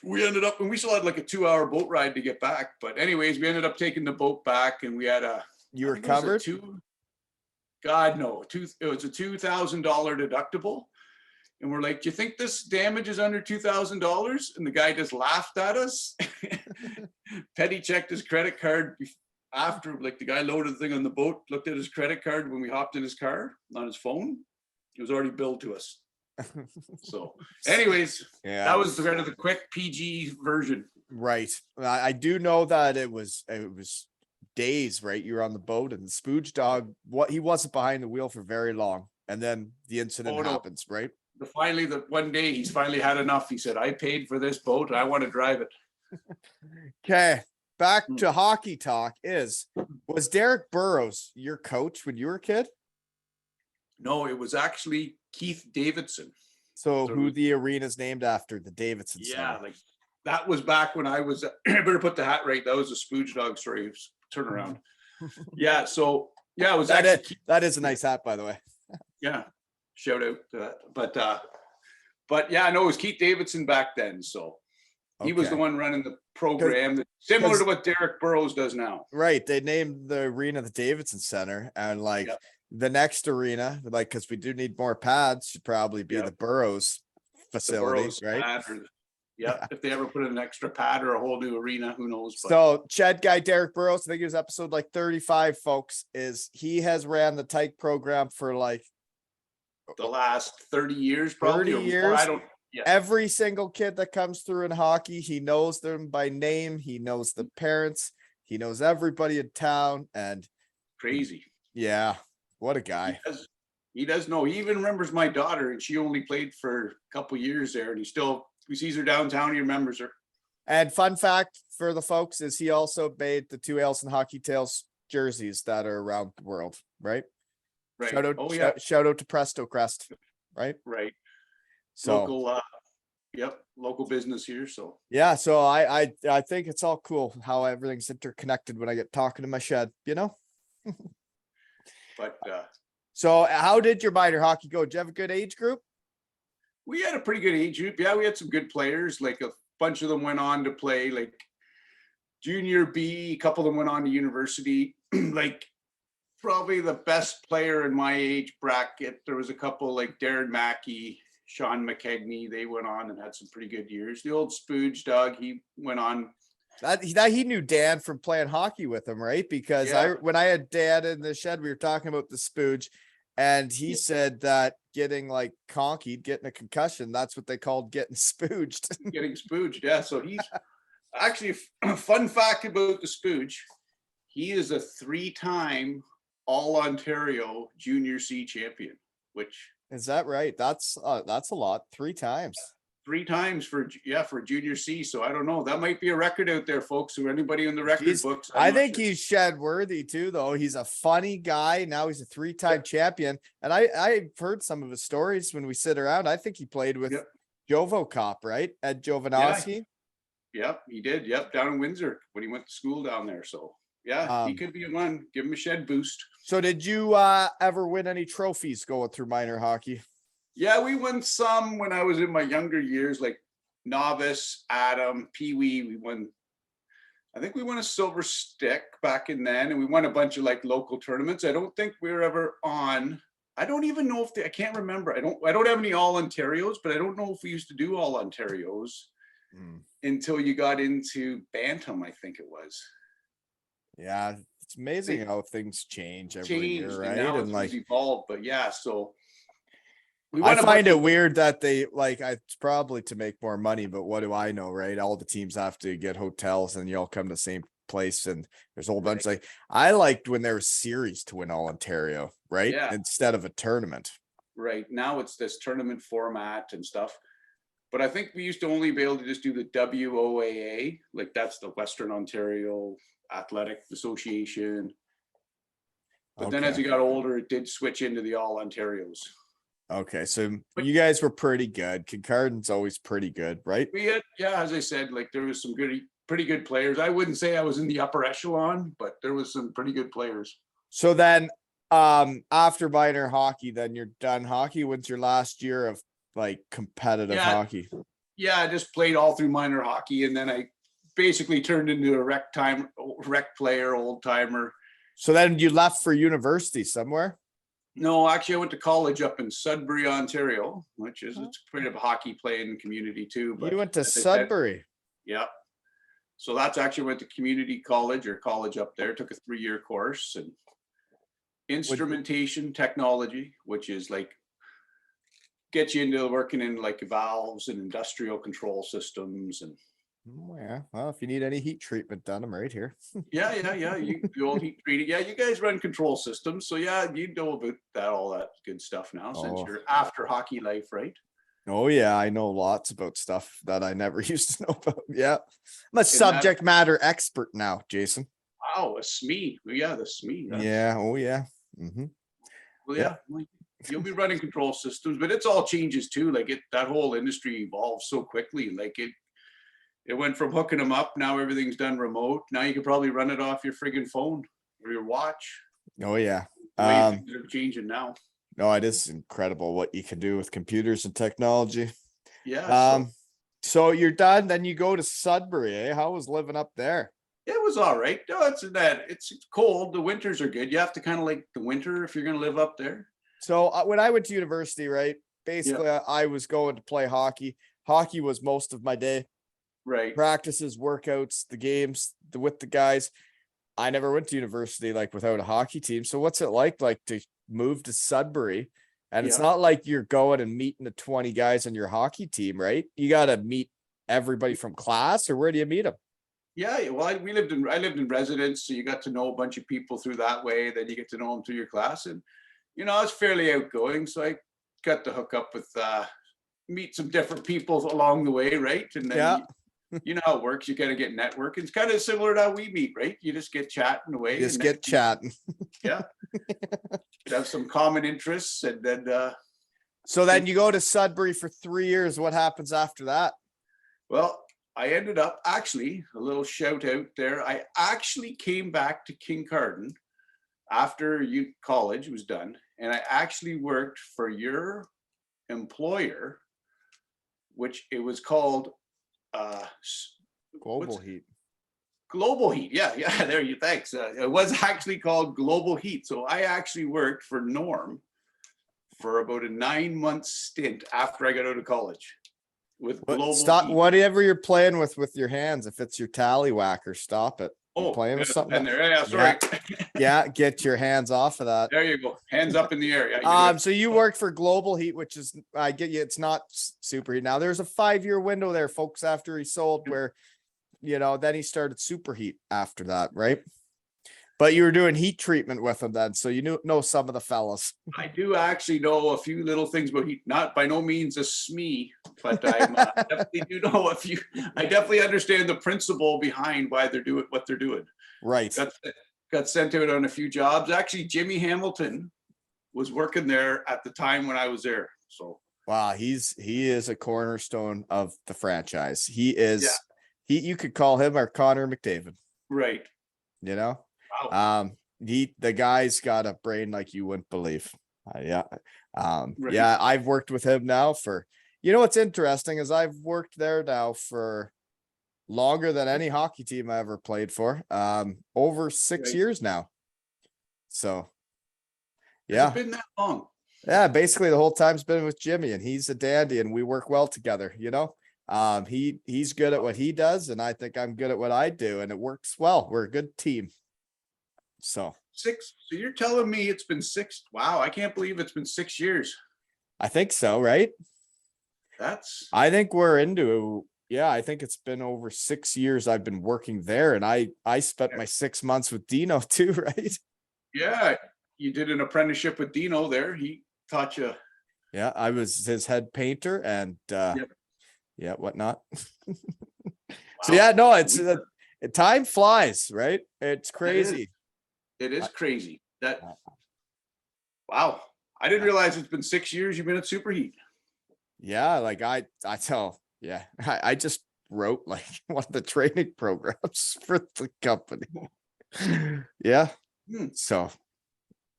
[SPEAKER 2] we ended up, and we still had like a 2-hour boat ride to get back. But anyways, we ended up taking the boat back, and we had
[SPEAKER 1] you were covered?
[SPEAKER 2] God, no. It was a $2,000 deductible. And we're like, do you think this damage is under $2,000? And the guy just laughed at us. Petty checked his credit card after, like, the guy loaded the thing on the boat, looked at his credit card when we hopped in his car on his phone. It was already billed to us. So anyways,
[SPEAKER 1] yeah,
[SPEAKER 2] that was kind of the quick PG version.
[SPEAKER 1] Right. I do know that it was days, right? You were on the boat, and the Spooge dog, he wasn't behind the wheel for very long, and then the incident happens, right?
[SPEAKER 2] Finally, one day he's finally had enough. He said, I paid for this boat and I want to drive it.
[SPEAKER 1] Okay, back to hockey talk. Was Derek Burrows your coach when you were a kid?
[SPEAKER 2] No, it was actually Keith Davidson.
[SPEAKER 1] So who the arena's named after, the Davidson
[SPEAKER 2] Yeah,
[SPEAKER 1] Center.
[SPEAKER 2] like that was back when I was, I better put the hat right. That was a Spooge dog story. Turn around. Yeah, so yeah, it was
[SPEAKER 1] that is a nice hat, by the way.
[SPEAKER 2] Yeah, shout out to that. But yeah, no, it was Keith Davidson back then. So he was the one running the program, similar to what Derek Burrows does now.
[SPEAKER 1] Right. They named the arena the Davidson Center, and the next arena, because we do need more pads, should probably be the Burrows facility, right?
[SPEAKER 2] Yeah, if they ever put in an extra pad or a whole new arena, who knows? But.
[SPEAKER 1] So Chad guy Derek Burrows, I think it was episode 35, folks, he has ran the Tyke program for
[SPEAKER 2] the last 30 years, probably.
[SPEAKER 1] 30 years.
[SPEAKER 2] Yeah.
[SPEAKER 1] Every single kid that comes through in hockey, he knows them by name. He knows the parents. He knows everybody in town. And
[SPEAKER 2] crazy.
[SPEAKER 1] Yeah. What a guy.
[SPEAKER 2] He does know. He even remembers my daughter, and she only played for a couple years there, and he sees her downtown. He remembers her. And
[SPEAKER 1] fun fact for the folks is he also made the 2 Ales and Hockey Tales jerseys that are around the world, right?
[SPEAKER 2] Right.
[SPEAKER 1] Shout out to Presto Crest, right?
[SPEAKER 2] Right.
[SPEAKER 1] So
[SPEAKER 2] local business here. So
[SPEAKER 1] yeah, so I think it's all cool how everything's interconnected when I get talking to my shed,
[SPEAKER 2] But
[SPEAKER 1] so how did your minor hockey go? Did you have a good age group?
[SPEAKER 2] We had a pretty good age group. Yeah, we had some good players. Like a bunch of them went on to play like junior B. A couple of them went on to university. Like probably the best player in my age bracket, there was a couple like Darren Mackey, Sean McKegney. They went on and had some pretty good years. The old Spooge dog, he went on.
[SPEAKER 1] That he knew Dan from playing hockey with him, right? Because when I had Dan in the shed, we were talking about the Spooge, and he said that getting conkied, getting a concussion, that's what they called getting spooged.
[SPEAKER 2] Getting spooged, yeah. So he's actually a fun fact about the Spooge. He is a 3-time All-Ontario Junior C champion, which
[SPEAKER 1] is that right? That's a lot. 3 times.
[SPEAKER 2] 3 times for junior C. So I don't know. That might be a record out there, folks, or anybody in the record books.
[SPEAKER 1] I think he's shed worthy too, though. He's a funny guy. Now he's a 3-time champion. And I've heard some of his stories when we sit around. I think he played with Jovo Cop, right? Ed Jovanovski.
[SPEAKER 2] Yep, he did. Yep, down in Windsor when he went to school down there. So yeah, he
[SPEAKER 1] Um,
[SPEAKER 2] could be a one. Give him a shed boost.
[SPEAKER 1] so did you ever win any trophies going through minor hockey?
[SPEAKER 2] Yeah, we won some when I was in my younger years, like novice, Adam, Pee Wee. We won. I think we won a silver stick back in then, and we won a bunch of like local tournaments. I don't think we were ever on. I don't even know if I can't remember. I don't have any all Ontarios, but I don't know if we used to do all Ontarios until you got into Bantam, I think it was.
[SPEAKER 1] Yeah, it's amazing how things change every year,
[SPEAKER 2] Changed
[SPEAKER 1] right?
[SPEAKER 2] and now
[SPEAKER 1] And
[SPEAKER 2] it's evolved, but yeah, so we
[SPEAKER 1] I
[SPEAKER 2] won a
[SPEAKER 1] find
[SPEAKER 2] bunch
[SPEAKER 1] it
[SPEAKER 2] of-
[SPEAKER 1] weird that they like it's probably to make more money, but what do I know, right? All the teams have to get hotels and you all come to the same place and there's a whole bunch like I liked when there was series to win all Ontario, right?
[SPEAKER 2] Yeah.
[SPEAKER 1] Instead of a tournament.
[SPEAKER 2] right now it's this tournament format and stuff. But I think we used to only be able to just do the WOAA, like that's the Western Ontario Athletic Association. But then as
[SPEAKER 1] Okay.
[SPEAKER 2] we got older, it did switch into the all Ontarios.
[SPEAKER 1] Okay, so you guys were pretty good. Kincardine's always pretty good, right?
[SPEAKER 2] We had, yeah, as I said, like there was some pretty good players. I wouldn't say I was in the upper echelon, but there was some pretty good players.
[SPEAKER 1] So then after minor hockey, then you're done hockey. When's your last year of like competitive hockey?
[SPEAKER 2] Yeah, I just played all through minor hockey, and then I basically turned into a rec player, old timer.
[SPEAKER 1] So then you left for university somewhere?
[SPEAKER 2] No, actually, I went to college up in Sudbury, Ontario, which is it's a bit of a hockey playing community too. But
[SPEAKER 1] you went to
[SPEAKER 2] as I said,
[SPEAKER 1] Sudbury.
[SPEAKER 2] yeah. So that's actually went to community college up there. Took a 3-year course and instrumentation technology, which is like get you into working in like valves and industrial control systems and
[SPEAKER 1] Oh, yeah. Well, if you need any heat treatment done, I'm right here.
[SPEAKER 2] yeah. You do all heat treating. Yeah, you guys run control systems. So yeah, you know about that, all that good stuff now since
[SPEAKER 1] Oh.
[SPEAKER 2] you're after hockey life, right?
[SPEAKER 1] Oh yeah, I know lots about stuff that I never used to know about. Yeah. I'm a subject matter expert now, Jason.
[SPEAKER 2] Wow, a SME. Yeah, the SME.
[SPEAKER 1] Yeah. Oh yeah. Mm-hmm.
[SPEAKER 2] Well, yeah. Like, you'll be running control systems, but it's all changes too. Like that whole industry evolves so quickly. Like it went from hooking them up. Now everything's done remote. Now you can probably run it off your friggin' phone or your watch.
[SPEAKER 1] Oh yeah.
[SPEAKER 2] The way things are changing now.
[SPEAKER 1] No, it is incredible what you can do with computers and technology.
[SPEAKER 2] Yeah.
[SPEAKER 1] So you're done, then you go to Sudbury, eh? How was living up there?
[SPEAKER 2] It was all right. No, it's cold. The winters are good. You have to kind of like the winter if you're going to live up there.
[SPEAKER 1] So when I went to university, right, basically I was going to play hockey. Hockey was most of my day.
[SPEAKER 2] Right.
[SPEAKER 1] Practices, workouts, the games, with the guys. I never went to university like without a hockey team. So what's it like to move to Sudbury? And it's not like you're going and meeting the 20 guys on your hockey team, right? You got to meet everybody from class, or where do you meet them?
[SPEAKER 2] Yeah, well, I lived in residence, so you got to know a bunch of people through that way. Then you get to know them through your class, and I was fairly outgoing, so I got to hook up with meet some different people along the way, right? And then you know how it works. You got to get network. It's kind of similar to how we meet, right? You just get chatting away.
[SPEAKER 1] Just get chatting.
[SPEAKER 2] Yeah. Have some common interests, and then.
[SPEAKER 1] So then you go to Sudbury for 3 years. What happens after that?
[SPEAKER 2] Well, I ended up actually a little shout out there. I actually came back to Kincardine after college was done, and I actually worked for your employer, which it was called.
[SPEAKER 1] Global Heat.
[SPEAKER 2] Global Heat. Yeah. There you. Thanks. It was actually called Global Heat. So I actually worked for Norm for about a 9-month stint after I got out of college with Global Heat.
[SPEAKER 1] Whatever you're playing with your hands. If it's your tallywhacker, stop it.
[SPEAKER 2] You're
[SPEAKER 1] playing with something.
[SPEAKER 2] Yeah, sorry.
[SPEAKER 1] Yeah, get your hands off of that.
[SPEAKER 2] There you go. Hands up in the air. Yeah,
[SPEAKER 1] so you worked for Global Heat, which is, I get you, it's not Superheat. Now there's a 5-year window there, folks, after he sold, where then he started Superheat after that, right? But you were doing heat treatment with him then, so you know some of the fellas.
[SPEAKER 2] I do actually know a few little things about heat. Not by no means a SME, but I definitely do know a few. I definitely understand the principle behind why they're doing what they're doing.
[SPEAKER 1] Right.
[SPEAKER 2] Got sent out on a few jobs. Actually, Jimmy Hamilton was working there at the time when I was there. So
[SPEAKER 1] wow, he is a cornerstone of the franchise. He you could call him our Connor McDavid,
[SPEAKER 2] Right.
[SPEAKER 1] you know?
[SPEAKER 2] Wow.
[SPEAKER 1] The guy's got a brain like you wouldn't believe. Yeah.
[SPEAKER 2] Right.
[SPEAKER 1] Yeah, I've worked with him now for, what's interesting is I've worked there now for longer than any hockey team I ever played for. Over 6
[SPEAKER 2] Right.
[SPEAKER 1] years now. So
[SPEAKER 2] Has
[SPEAKER 1] yeah.
[SPEAKER 2] it been that long?
[SPEAKER 1] Yeah, basically the whole time's been with Jimmy, and he's a dandy and we work well together, he's good at what he does, and I think I'm good at what I do, and it works well. We're a good team. So
[SPEAKER 2] 6. So you're telling me it's been 6. Wow. I can't believe it's been 6 years.
[SPEAKER 1] I think so, right?
[SPEAKER 2] That's
[SPEAKER 1] I think we're into, I think it's been over 6 years I've been working there, and I spent my 6 months with Dino too, right?
[SPEAKER 2] yeah. You did an apprenticeship with Dino there. He taught you.
[SPEAKER 1] Yeah, I was his head painter and
[SPEAKER 2] Yep.
[SPEAKER 1] yeah, whatnot. So
[SPEAKER 2] Wow.
[SPEAKER 1] yeah, no, it's time flies, right? It's
[SPEAKER 2] It is.
[SPEAKER 1] crazy.
[SPEAKER 2] It is crazy. Wow. I didn't realize it's been 6 years you've been at Superheat.
[SPEAKER 1] Yeah, like I tell, yeah, I just wrote like one of the training programs for the company. Yeah. So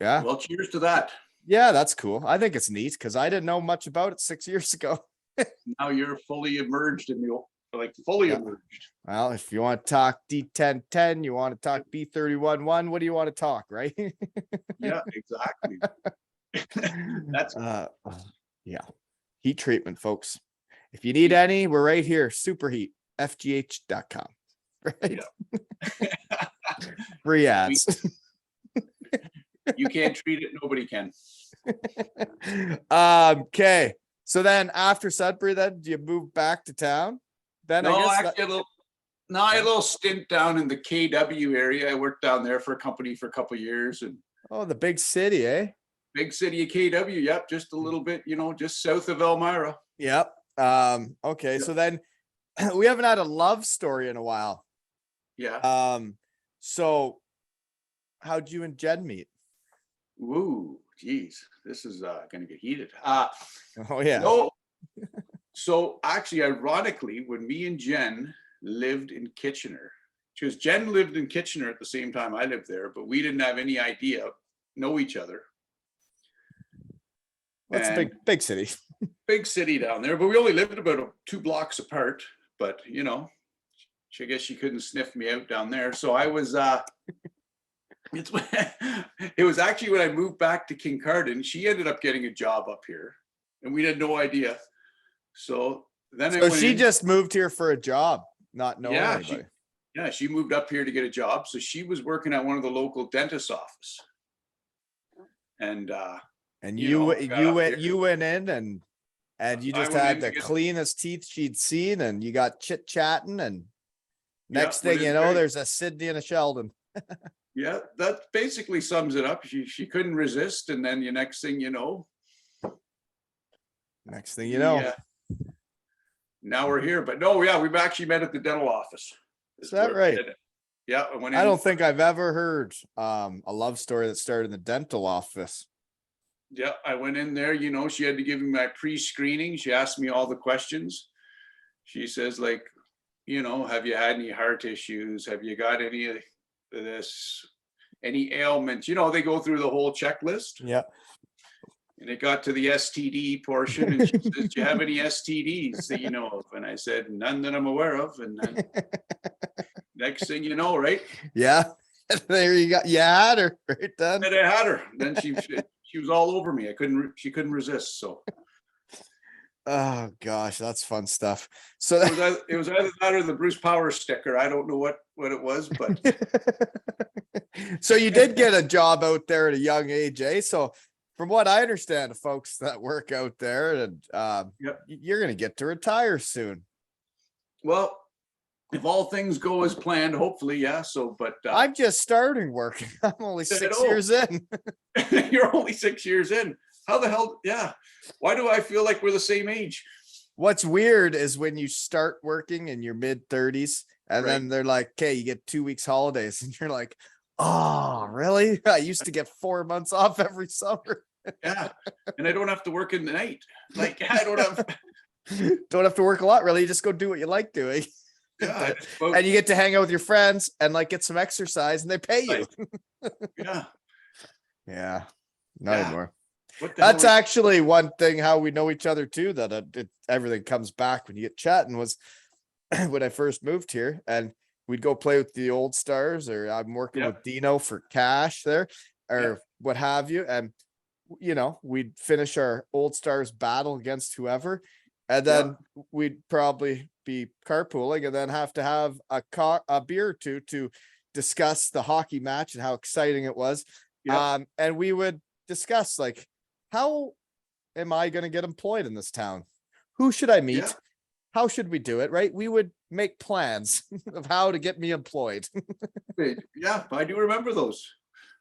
[SPEAKER 1] yeah.
[SPEAKER 2] Well, cheers to that.
[SPEAKER 1] Yeah, that's cool. I think it's neat because I didn't know much about it 6 years ago.
[SPEAKER 2] Now you're fully emerged in the fully
[SPEAKER 1] Yeah.
[SPEAKER 2] emerged.
[SPEAKER 1] Well, if you want to talk D1010, you want to talk B31-1, what do you want to talk, right?
[SPEAKER 2] Yeah, exactly. That's
[SPEAKER 1] Yeah. Heat treatment, folks. If you need any, we're right here. Superheat, FGH.com. Right?
[SPEAKER 2] Yeah.
[SPEAKER 1] Free ads.
[SPEAKER 2] You can't treat it, nobody can.
[SPEAKER 1] Okay. So then after Sudbury, then do you move back to town? Then
[SPEAKER 2] No,
[SPEAKER 1] I guess
[SPEAKER 2] actually, I had a little stint down in the KW area. I worked down there for a company for a couple of years, and
[SPEAKER 1] the big city, eh?
[SPEAKER 2] big city of KW. Yep, just a little bit, just south of Elmira.
[SPEAKER 1] Yep. Okay.
[SPEAKER 2] Yeah.
[SPEAKER 1] So then we haven't had a love story in a while.
[SPEAKER 2] Yeah.
[SPEAKER 1] So how'd you and Jen meet?
[SPEAKER 2] Woo, geez, this is gonna get heated.
[SPEAKER 1] Oh yeah.
[SPEAKER 2] No. So actually, ironically, when me and Jen lived in Kitchener, because Jen lived in Kitchener at the same time I lived there, but we didn't have any idea, know each other.
[SPEAKER 1] That's a big city.
[SPEAKER 2] Big city down there, but we only lived about 2 blocks apart. But I guess she couldn't sniff me out down there. So I was it was actually when I moved back to Kincardine, she ended up getting a job up here, and we had no idea. So then
[SPEAKER 1] she just moved here for a job, not knowing anybody.
[SPEAKER 2] She moved up here to get a job. So she was working at one of the local dentist's office. And
[SPEAKER 1] you went in and you just had the cleanest teeth she'd seen, and you got chit chatting, and next thing you know, there's a Sydney and a Sheldon.
[SPEAKER 2] Yeah, that basically sums it up. She couldn't resist, and then the next thing you know. Now we're here. But no, yeah, we've actually met at the dental office.
[SPEAKER 1] Is that right?
[SPEAKER 2] Yeah.
[SPEAKER 1] I don't think I've ever heard a love story that started in the dental office.
[SPEAKER 2] Yeah, I went in there, she had to give me my pre-screening. She asked me all the questions. She says, like, have you had any heart issues? Have you got any of this, any ailments? They go through the whole checklist.
[SPEAKER 1] Yeah.
[SPEAKER 2] And it got to the STD portion, and she says, do you have any STDs that you know of? And I said, none that I'm aware of. And then next thing you know, right?
[SPEAKER 1] Yeah. There you go. You had her right then.
[SPEAKER 2] And I had her. Then she was all over me. She couldn't resist. So.
[SPEAKER 1] Oh gosh, that's fun stuff. So
[SPEAKER 2] it was either that or the Bruce Power sticker. I don't know what it was, but.
[SPEAKER 1] So you did get a job out there at a young age, eh? So from what I understand, the folks that work out there, and
[SPEAKER 2] yep.
[SPEAKER 1] You're going to get to retire soon.
[SPEAKER 2] Well, if all things go as planned, hopefully, yeah. So, but
[SPEAKER 1] I'm just starting work. I'm only 6 years in.
[SPEAKER 2] You're only 6 years in. How the hell? Yeah. Why do I feel like we're the same age?
[SPEAKER 1] What's weird is when you start working in your mid-30s, and then they're like, okay, you get 2 weeks holidays, and you're like, oh, really? I used to get 4 months off every summer.
[SPEAKER 2] Yeah. And I don't have to work in the night. Like, I don't have
[SPEAKER 1] to work a lot, really. You just go do what you like doing.
[SPEAKER 2] Yeah, it's about-
[SPEAKER 1] And you get to hang out with your friends and like get some exercise and they pay you.
[SPEAKER 2] yeah.
[SPEAKER 1] Yeah, not
[SPEAKER 2] Yeah.
[SPEAKER 1] anymore.
[SPEAKER 2] What the hell
[SPEAKER 1] That's
[SPEAKER 2] were-
[SPEAKER 1] actually one thing how we know each other too, that everything comes back when you get chatting was when I first moved here and we'd go play with the old stars, or I'm working
[SPEAKER 2] Yeah.
[SPEAKER 1] with Dino for cash there or
[SPEAKER 2] Yeah.
[SPEAKER 1] what have you. And we'd finish our old stars battle against whoever, and then we'd probably be carpooling and then have to have a beer or two to discuss the hockey match and how exciting it was.
[SPEAKER 2] Yeah.
[SPEAKER 1] And we would discuss like, how am I going to get employed in this town? Who should I meet?
[SPEAKER 2] Yeah.
[SPEAKER 1] How should we do it? Right? We would make plans of how to get me employed.
[SPEAKER 2] Yeah, I do remember those.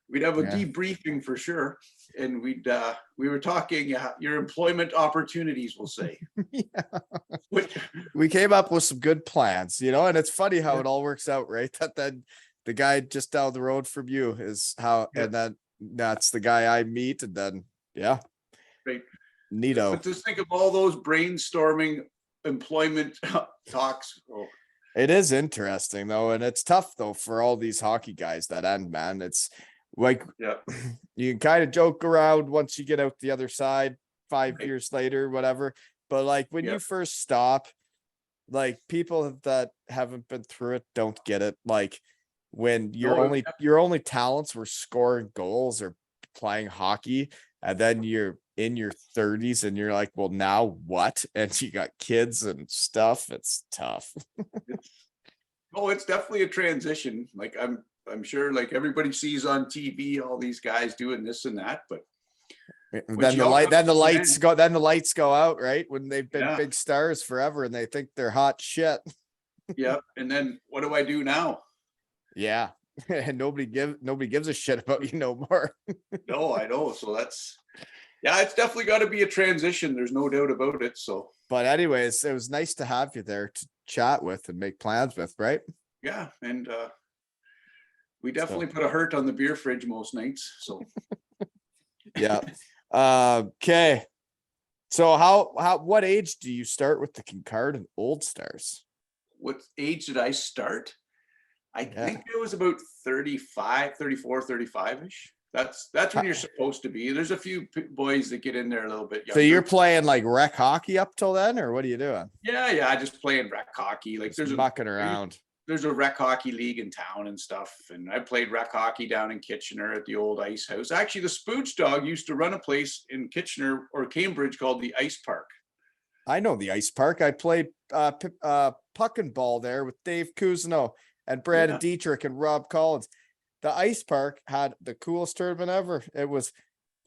[SPEAKER 2] We'd have a
[SPEAKER 1] Yeah.
[SPEAKER 2] debriefing for sure. And we were talking your employment opportunities, we'll say.
[SPEAKER 1] Yeah.
[SPEAKER 2] Which,
[SPEAKER 1] We came up with some good plans, and it's funny how
[SPEAKER 2] Yeah.
[SPEAKER 1] it all works out, right? That then the guy just down the road from you is how,
[SPEAKER 2] Yeah.
[SPEAKER 1] and then that's the guy I meet, and then
[SPEAKER 2] Right.
[SPEAKER 1] neato.
[SPEAKER 2] but just think of all those brainstorming employment talks. Oh,
[SPEAKER 1] It is interesting though, and it's tough though for all these hockey guys that end, man. It's like
[SPEAKER 2] yeah.
[SPEAKER 1] you can kind of joke around once you get out the other side 5
[SPEAKER 2] Right.
[SPEAKER 1] years later, whatever. But like when
[SPEAKER 2] Yeah.
[SPEAKER 1] you first stop, like people that haven't been through it don't get it. Like when
[SPEAKER 2] No,
[SPEAKER 1] your only talents were scoring goals or playing hockey, and then you're in your 30s and you're like, well, now what? And you got kids and stuff. It's tough.
[SPEAKER 2] Oh, it's definitely a transition. Like I'm sure like everybody sees on TV all these guys doing this and that, but
[SPEAKER 1] Then
[SPEAKER 2] you all come
[SPEAKER 1] the
[SPEAKER 2] to an
[SPEAKER 1] lights
[SPEAKER 2] end.
[SPEAKER 1] go, then the lights go out, right? When they've been
[SPEAKER 2] Yeah.
[SPEAKER 1] big stars forever and they think they're hot shit.
[SPEAKER 2] yeah. And then what do I do now?
[SPEAKER 1] Yeah. And nobody gives a shit about you no more.
[SPEAKER 2] No, I know. So it's definitely got to be a transition. There's no doubt about it. So
[SPEAKER 1] But anyways, it was nice to have you there to chat with and make plans with, right?
[SPEAKER 2] yeah, and we definitely put a hurt on the beer fridge most nights. So
[SPEAKER 1] Yeah. Okay. So what age do you start with the Kincardine Old Stars?
[SPEAKER 2] what age did I start? I
[SPEAKER 1] Yeah.
[SPEAKER 2] think it was about 35, 34, 35-ish. That's when you're supposed to be. There's a few boys that get in there a little bit
[SPEAKER 1] So
[SPEAKER 2] younger.
[SPEAKER 1] you're playing like rec hockey up till then, or what are you doing?
[SPEAKER 2] Yeah, just playing rec hockey. Like
[SPEAKER 1] Just mucking around.
[SPEAKER 2] there's a rec hockey league in town and stuff. And I played rec hockey down in Kitchener at the old ice house. Actually, the Spooch Dog used to run a place in Kitchener or Cambridge called the Ice Park.
[SPEAKER 1] I know the ice park. I played puck and ball there with Dave Cousineau and Brandon Dietrich and Rob Collins. The ice park had the coolest tournament ever. It was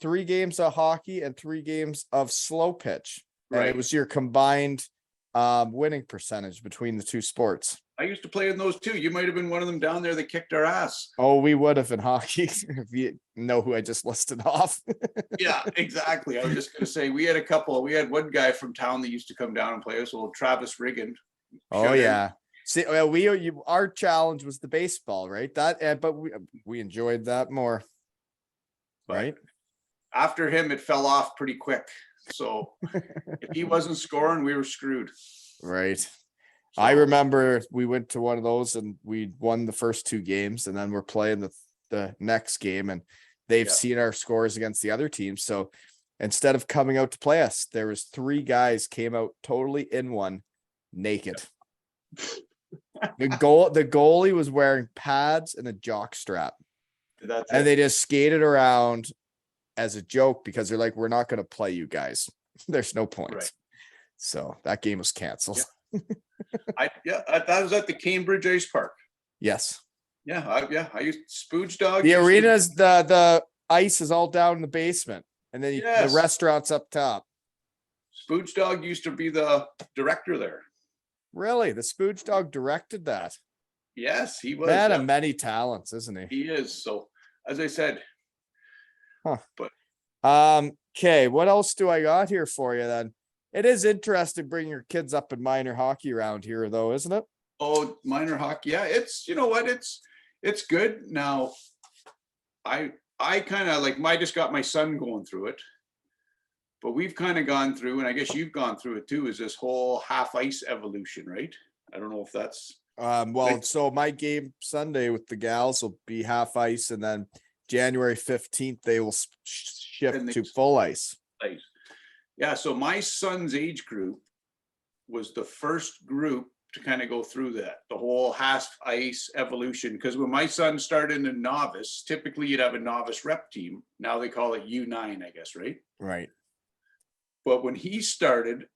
[SPEAKER 1] 3 games of hockey and 3 games of slow pitch. And
[SPEAKER 2] Right.
[SPEAKER 1] it was your combined winning percentage between the two sports.
[SPEAKER 2] I used to play in those too. You might have been one of them down there that kicked our ass.
[SPEAKER 1] Oh, we would have in hockey if you know who I just listed off.
[SPEAKER 2] Yeah, exactly. I was just going to say we had one guy from town that used to come down and play us, old Travis Riggin.
[SPEAKER 1] Oh
[SPEAKER 2] Shut in.
[SPEAKER 1] yeah. See, well, our challenge was the baseball, right? But we enjoyed that more.
[SPEAKER 2] But
[SPEAKER 1] Right.
[SPEAKER 2] after him, it fell off pretty quick. So if he wasn't scoring, we were screwed.
[SPEAKER 1] Right.
[SPEAKER 2] So,
[SPEAKER 1] I remember we went to one of those and we won the first 2 games, and then we're playing the next game, and they've seen our scores against the other team. So instead of coming out to play us, there was 3 guys came out totally in one naked. The goalie was wearing pads and a jock strap,
[SPEAKER 2] that's
[SPEAKER 1] and
[SPEAKER 2] it.
[SPEAKER 1] they just skated around as a joke because they're like, we're not going to play you guys. There's no point.
[SPEAKER 2] Right.
[SPEAKER 1] So that game was canceled.
[SPEAKER 2] That was at the Cambridge Ice Park.
[SPEAKER 1] Yes.
[SPEAKER 2] I used Spooch Dog.
[SPEAKER 1] The
[SPEAKER 2] used to-
[SPEAKER 1] arena's the ice is all down in the basement, and then
[SPEAKER 2] Yes.
[SPEAKER 1] the restaurant's up top.
[SPEAKER 2] Spooch Dog used to be the director there.
[SPEAKER 1] Really? The Spooch Dog directed that.
[SPEAKER 2] Yes, he was.
[SPEAKER 1] Man
[SPEAKER 2] yeah.
[SPEAKER 1] of many talents, isn't he?
[SPEAKER 2] He is. So, as I said,
[SPEAKER 1] Okay, what else do I got here for you then? It is interesting bringing your kids up in minor hockey around here though, isn't it?
[SPEAKER 2] oh, minor hockey. Yeah, it's, you know what? It's good. Now, I kind of like, I just got my son going through it, but we've kind of gone through, and I guess you've gone through it too, is this whole half ice evolution, right? I don't know if that's
[SPEAKER 1] Well, so my game Sunday with the gals will be half ice, and then January 15th they will shift to full ice.
[SPEAKER 2] Yeah, so my son's age group was the first group to kind of go through the whole half ice evolution. Because when my son started in novice, typically you'd have a novice rep team. Now they call it U9, I guess, right?
[SPEAKER 1] Right.
[SPEAKER 2] But when he started,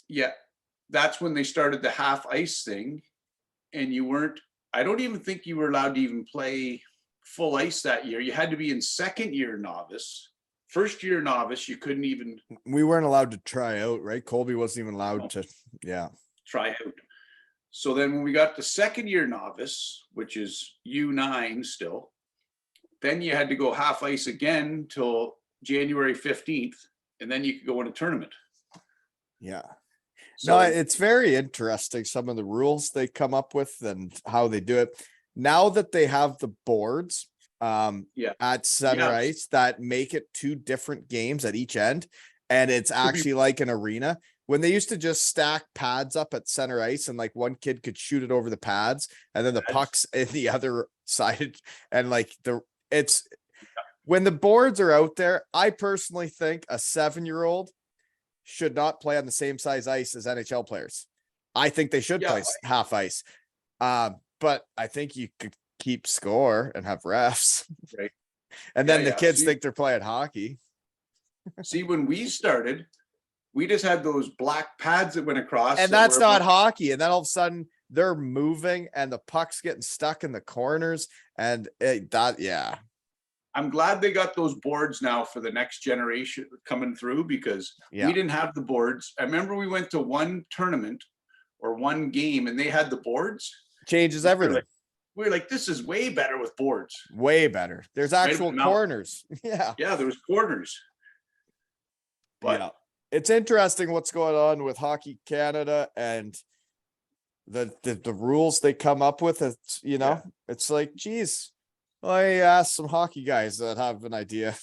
[SPEAKER 2] yeah, that's when they started the half ice thing. And I don't even think you were allowed to even play full ice that year. You had to be in second year novice. First year novice, you couldn't even.
[SPEAKER 1] We weren't allowed to try out, right? Colby wasn't even allowed to,
[SPEAKER 2] try out. So then when we got to second year novice, which is U9 still, then you had to go half ice again till January 15th, and then you could go in a tournament.
[SPEAKER 1] Yeah.
[SPEAKER 2] So
[SPEAKER 1] No, it's very interesting, some of the rules they come up with and how they do it. Now that they have the boards at center ice that make it 2 different games at each end, and it's actually like an arena. When they used to just stack pads up at center ice and like one kid could shoot it over the pads and then the puck's in the other side, and like when the boards are out there, I personally think a 7-year-old should not play on the same size ice as NHL players. I think they should play half ice. But I think you could keep score and have refs.
[SPEAKER 2] Right.
[SPEAKER 1] And then the kids think they're playing hockey.
[SPEAKER 2] See, when we started, we just had those black pads that went across.
[SPEAKER 1] And that's not hockey. And then all of a sudden they're moving and the puck's getting stuck in the corners. And I'm
[SPEAKER 2] glad they got those boards now for the next generation coming through, because we didn't have the boards. I remember we went to one tournament or one game and they had the boards.
[SPEAKER 1] Changes everything.
[SPEAKER 2] We were like, this is way better with boards.
[SPEAKER 1] Way better. There's actual corners. Yeah.
[SPEAKER 2] Yeah, there's corners.
[SPEAKER 1] But it's interesting what's going on with Hockey Canada and the rules they come up with. It's, it's like, geez, I asked some hockey guys that have an idea.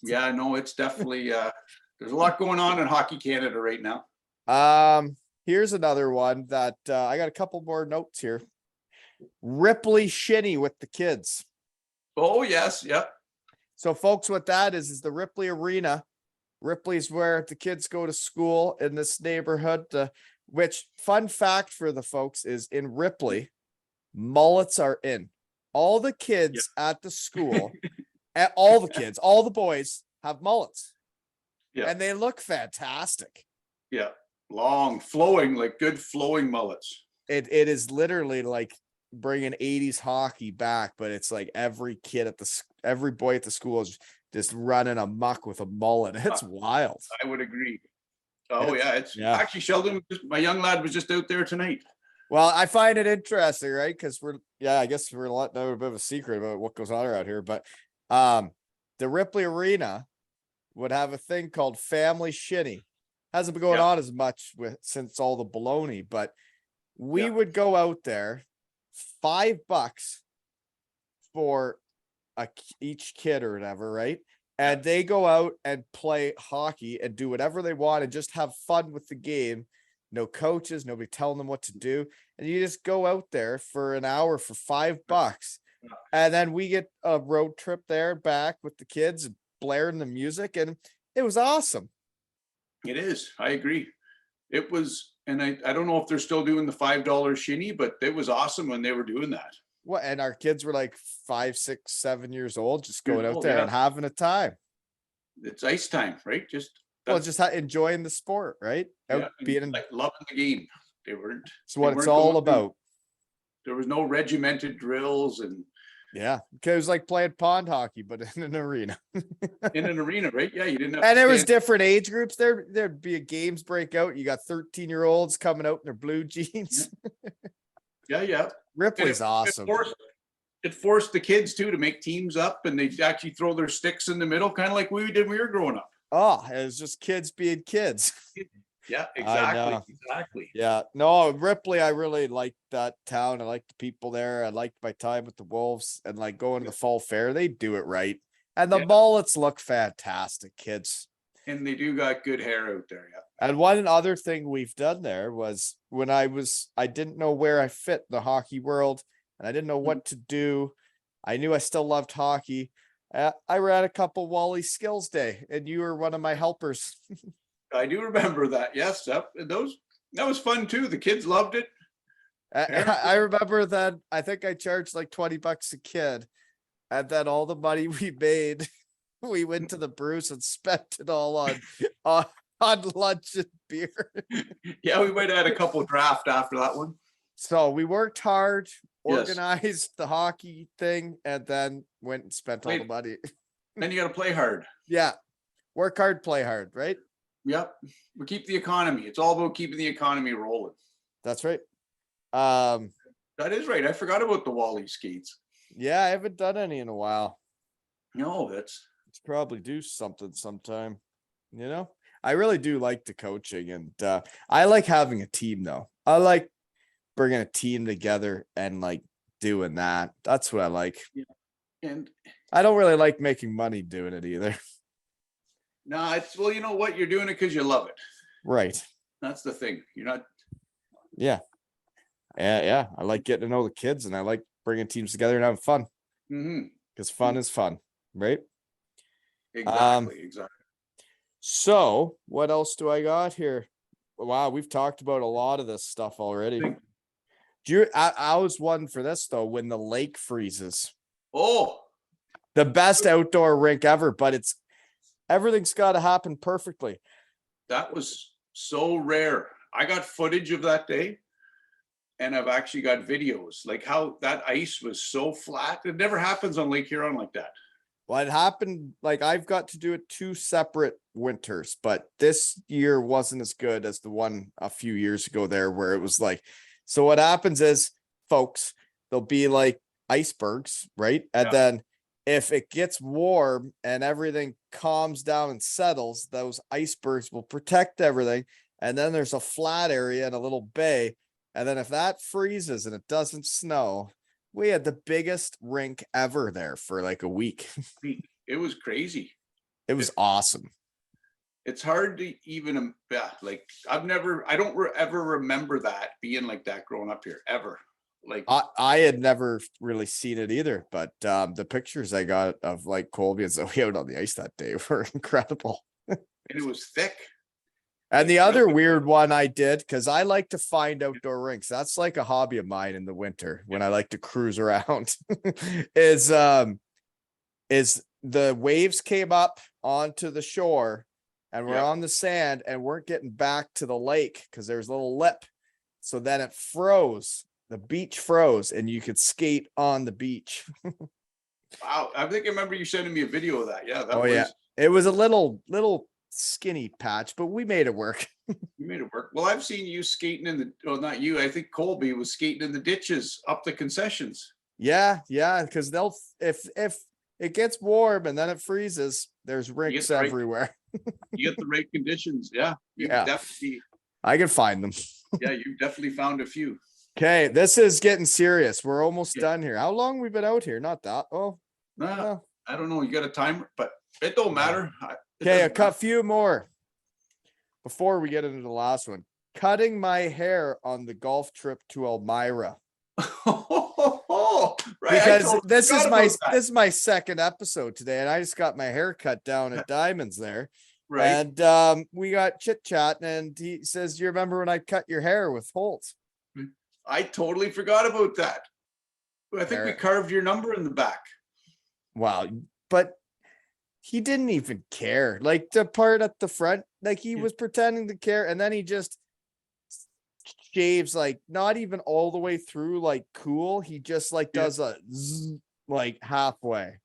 [SPEAKER 2] Yeah, no, it's definitely there's a lot going on in Hockey Canada right now.
[SPEAKER 1] Here's another one that I got a couple more notes here. Ripley shinny with the kids.
[SPEAKER 2] Oh yes, yep.
[SPEAKER 1] So folks, what that is the Ripley Arena. Ripley's where the kids go to school in this neighborhood, which, fun fact for the folks, is in Ripley, mullets are in. All the kids at the school, all the boys have mullets. Yeah. And they look fantastic.
[SPEAKER 2] Yeah. Long, flowing, like good flowing mullets.
[SPEAKER 1] It is literally like bringing 80s hockey back, but it's like every boy at the school is just running amok with a mullet. It's wild.
[SPEAKER 2] I would agree. Oh it's actually Sheldon, my young lad was just out there tonight.
[SPEAKER 1] Well, I find it interesting, right? Because I guess we're letting out a bit of a secret about what goes on around here. But the Ripley Arena would have a thing called Family Shinny. Hasn't been going on as much since all the baloney, but we would go out there, $5 for each kid or whatever, right? And they go out and play hockey and do whatever they want and just have fun with the game. No coaches, nobody telling them what to do. And you just go out there for an hour for $5. And then we get a road trip there back with the kids blaring the music. And it was awesome.
[SPEAKER 2] It is. I agree. It was. And I don't know if they're still doing the $5 shinny, but it was awesome when they were doing that.
[SPEAKER 1] What? And our kids were like 5, 6, 7 years old, just going out there and having a time.
[SPEAKER 2] It's ice time, right? Just
[SPEAKER 1] enjoying the sport, right?
[SPEAKER 2] Being loving the game. They weren't.
[SPEAKER 1] It's what it's all about.
[SPEAKER 2] There was no regimented drills and.
[SPEAKER 1] Yeah, because it was like playing pond hockey, but in an arena.
[SPEAKER 2] In an arena, right? Yeah, you didn't have.
[SPEAKER 1] And there was different age groups. There'd be a games breakout. You got 13-year-olds coming out in their blue jeans.
[SPEAKER 2] Yeah.
[SPEAKER 1] Ripley's awesome.
[SPEAKER 2] It forced the kids too to make teams up, and they actually throw their sticks in the middle, kind of like we did when we were growing up.
[SPEAKER 1] Oh, it was just kids being kids.
[SPEAKER 2] Yeah, exactly.
[SPEAKER 1] Yeah, no, Ripley, I really liked that town. I liked the people there. I liked my time with the Wolves and like going to the fall fair. They do it right. And the mullets look fantastic, kids.
[SPEAKER 2] And they do got good hair out there. Yeah.
[SPEAKER 1] And one other thing we've done there was when I didn't know where I fit in the hockey world and I didn't know what to do. I knew I still loved hockey. I ran a couple Wally Skills Day and you were one of my helpers.
[SPEAKER 2] I do remember that. Yes. That was fun too. The kids loved it.
[SPEAKER 1] I remember that I think I charged like $20 a kid. And then all the money we made, we went to the Bruce and spent it all on lunch and beer.
[SPEAKER 2] Yeah, we might have had a couple draft after that one.
[SPEAKER 1] So we worked hard,
[SPEAKER 2] Yes.
[SPEAKER 1] organized the hockey thing, and then went and spent all the money.
[SPEAKER 2] Then you got to play hard.
[SPEAKER 1] Yeah. Work hard, play hard, right?
[SPEAKER 2] Yep. We keep the economy. It's all about keeping the economy rolling.
[SPEAKER 1] That's right.
[SPEAKER 2] That is right. I forgot about the Wally skates.
[SPEAKER 1] Yeah, I haven't done any in a while.
[SPEAKER 2] No, that's
[SPEAKER 1] Let's probably do something sometime. You know, I really do like the coaching, and I like having a team though. I like bringing a team together and like doing that. That's what I like.
[SPEAKER 2] Yeah. And
[SPEAKER 1] I don't really like making money doing it either.
[SPEAKER 2] no, well, you know what? You're doing it because you love it.
[SPEAKER 1] Right.
[SPEAKER 2] That's the thing. You're not.
[SPEAKER 1] Yeah. Yeah. I like getting to know the kids and I like bringing teams together and having fun because fun is fun. Right.
[SPEAKER 2] Exactly.
[SPEAKER 1] So what else do I got here? Wow. We've talked about a lot of this stuff already. I was one for this though, when the lake freezes.
[SPEAKER 2] Oh,
[SPEAKER 1] The best outdoor rink ever, but everything's got to happen perfectly.
[SPEAKER 2] that was so rare. I got footage of that day. And I've actually got videos like how that ice was so flat. It never happens on Lake Huron like that.
[SPEAKER 1] Well, it happened like I've got to do it 2 separate winters, but this year wasn't as good as the one a few years ago there where it was like, so what happens is, folks, there'll be like icebergs, right? And then if it gets warm and everything calms down and settles, those icebergs will protect everything. And then there's a flat area and a little bay. And then if that freezes and it doesn't snow, we had the biggest rink ever there for like a week.
[SPEAKER 2] It was crazy.
[SPEAKER 1] It was awesome.
[SPEAKER 2] It's hard to even, like I don't ever remember that being like that growing up here ever. Like
[SPEAKER 1] I had never really seen it either, but the pictures I got of like Colby and Zoe out on the ice that day were incredible.
[SPEAKER 2] And it was thick.
[SPEAKER 1] And the other weird one I did, because I like to find outdoor rinks. That's like a hobby of mine in the winter when I like to cruise around, is the waves came up onto the shore and we're on the sand and weren't getting back to the lake because there's a little lip. So then it froze. The beach froze and you could skate on the beach.
[SPEAKER 2] Wow. I think I remember you sending me a video of that. Yeah.
[SPEAKER 1] Yeah. It was a little skinny patch, but we made it work.
[SPEAKER 2] You made it work. Well, I've seen you skating not you. I think Colby was skating in the ditches up the concessions.
[SPEAKER 1] Yeah, because if it gets warm and then it freezes, there's rinks everywhere.
[SPEAKER 2] You get the right conditions. Yeah. Definitely.
[SPEAKER 1] I can find them.
[SPEAKER 2] Yeah, you definitely found a few.
[SPEAKER 1] Okay, this is getting serious. We're almost done here. How long we been out here? Not that. Oh,
[SPEAKER 2] no. I don't know. You got a timer, but it don't matter.
[SPEAKER 1] Okay, a few more before we get into the last one. Cutting my hair on the golf trip to Elmira.
[SPEAKER 2] Right,
[SPEAKER 1] because this is my second episode today, and I just got my hair cut down at Diamonds there. Right. And we got chit chat, and he says, "You remember when I cut your hair with Holt?"
[SPEAKER 2] I totally forgot about that. I think we carved your number in the back.
[SPEAKER 1] Wow, but he didn't even care. Like the part at the front, like he was pretending to care, and then he just shaves like not even all the way through, like cool. He just like does a zzz, like halfway.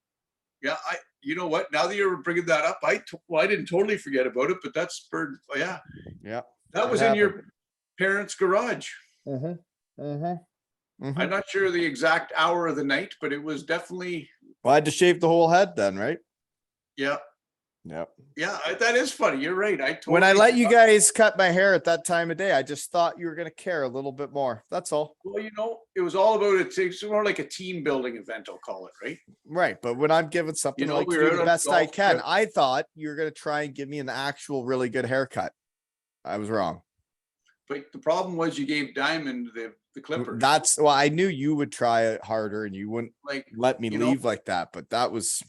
[SPEAKER 2] Yeah, you know what? Now that you're bringing that up, I didn't totally forget about it, but that's spurred. Yeah, that was in your parents' garage. I'm not sure the exact hour of the night, but it was definitely.
[SPEAKER 1] Well, I had to shave the whole head then, right?
[SPEAKER 2] Yeah.
[SPEAKER 1] Yep.
[SPEAKER 2] Yeah, that is funny. You're right.
[SPEAKER 1] When I
[SPEAKER 2] totally
[SPEAKER 1] let you
[SPEAKER 2] forgot.
[SPEAKER 1] guys cut my hair at that time of day, I just thought you were gonna care a little bit more. That's all.
[SPEAKER 2] Well, it was all about it. It's more like a team building event, I'll call it, right?
[SPEAKER 1] Right. But when I'm given something like
[SPEAKER 2] We
[SPEAKER 1] to
[SPEAKER 2] were
[SPEAKER 1] do
[SPEAKER 2] out
[SPEAKER 1] the
[SPEAKER 2] on a
[SPEAKER 1] best I
[SPEAKER 2] golf
[SPEAKER 1] can,
[SPEAKER 2] trip.
[SPEAKER 1] I thought you were gonna try and give me an actual really good haircut. I was wrong.
[SPEAKER 2] But the problem was you gave Diamond the clippers.
[SPEAKER 1] That's well, I knew you would try it harder and you wouldn't
[SPEAKER 2] like
[SPEAKER 1] let me leave like that, but that was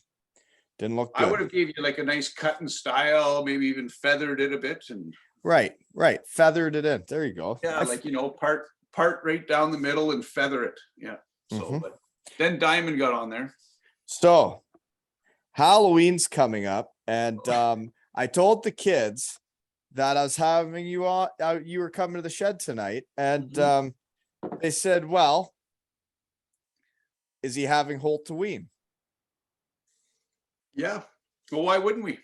[SPEAKER 1] didn't look
[SPEAKER 2] I would
[SPEAKER 1] good.
[SPEAKER 2] have gave you like a nice cut and style, maybe even feathered it a bit, and
[SPEAKER 1] Right. Feathered it in. There you go.
[SPEAKER 2] yeah, part right down the middle and feather it. Yeah. So, but then Diamond got on there.
[SPEAKER 1] So Halloween's coming up, and I told the kids that I was having you on. You were coming to the shed tonight, and they said, "Well, is he having Holt-a-ween?"
[SPEAKER 2] Yeah. Well, why wouldn't we?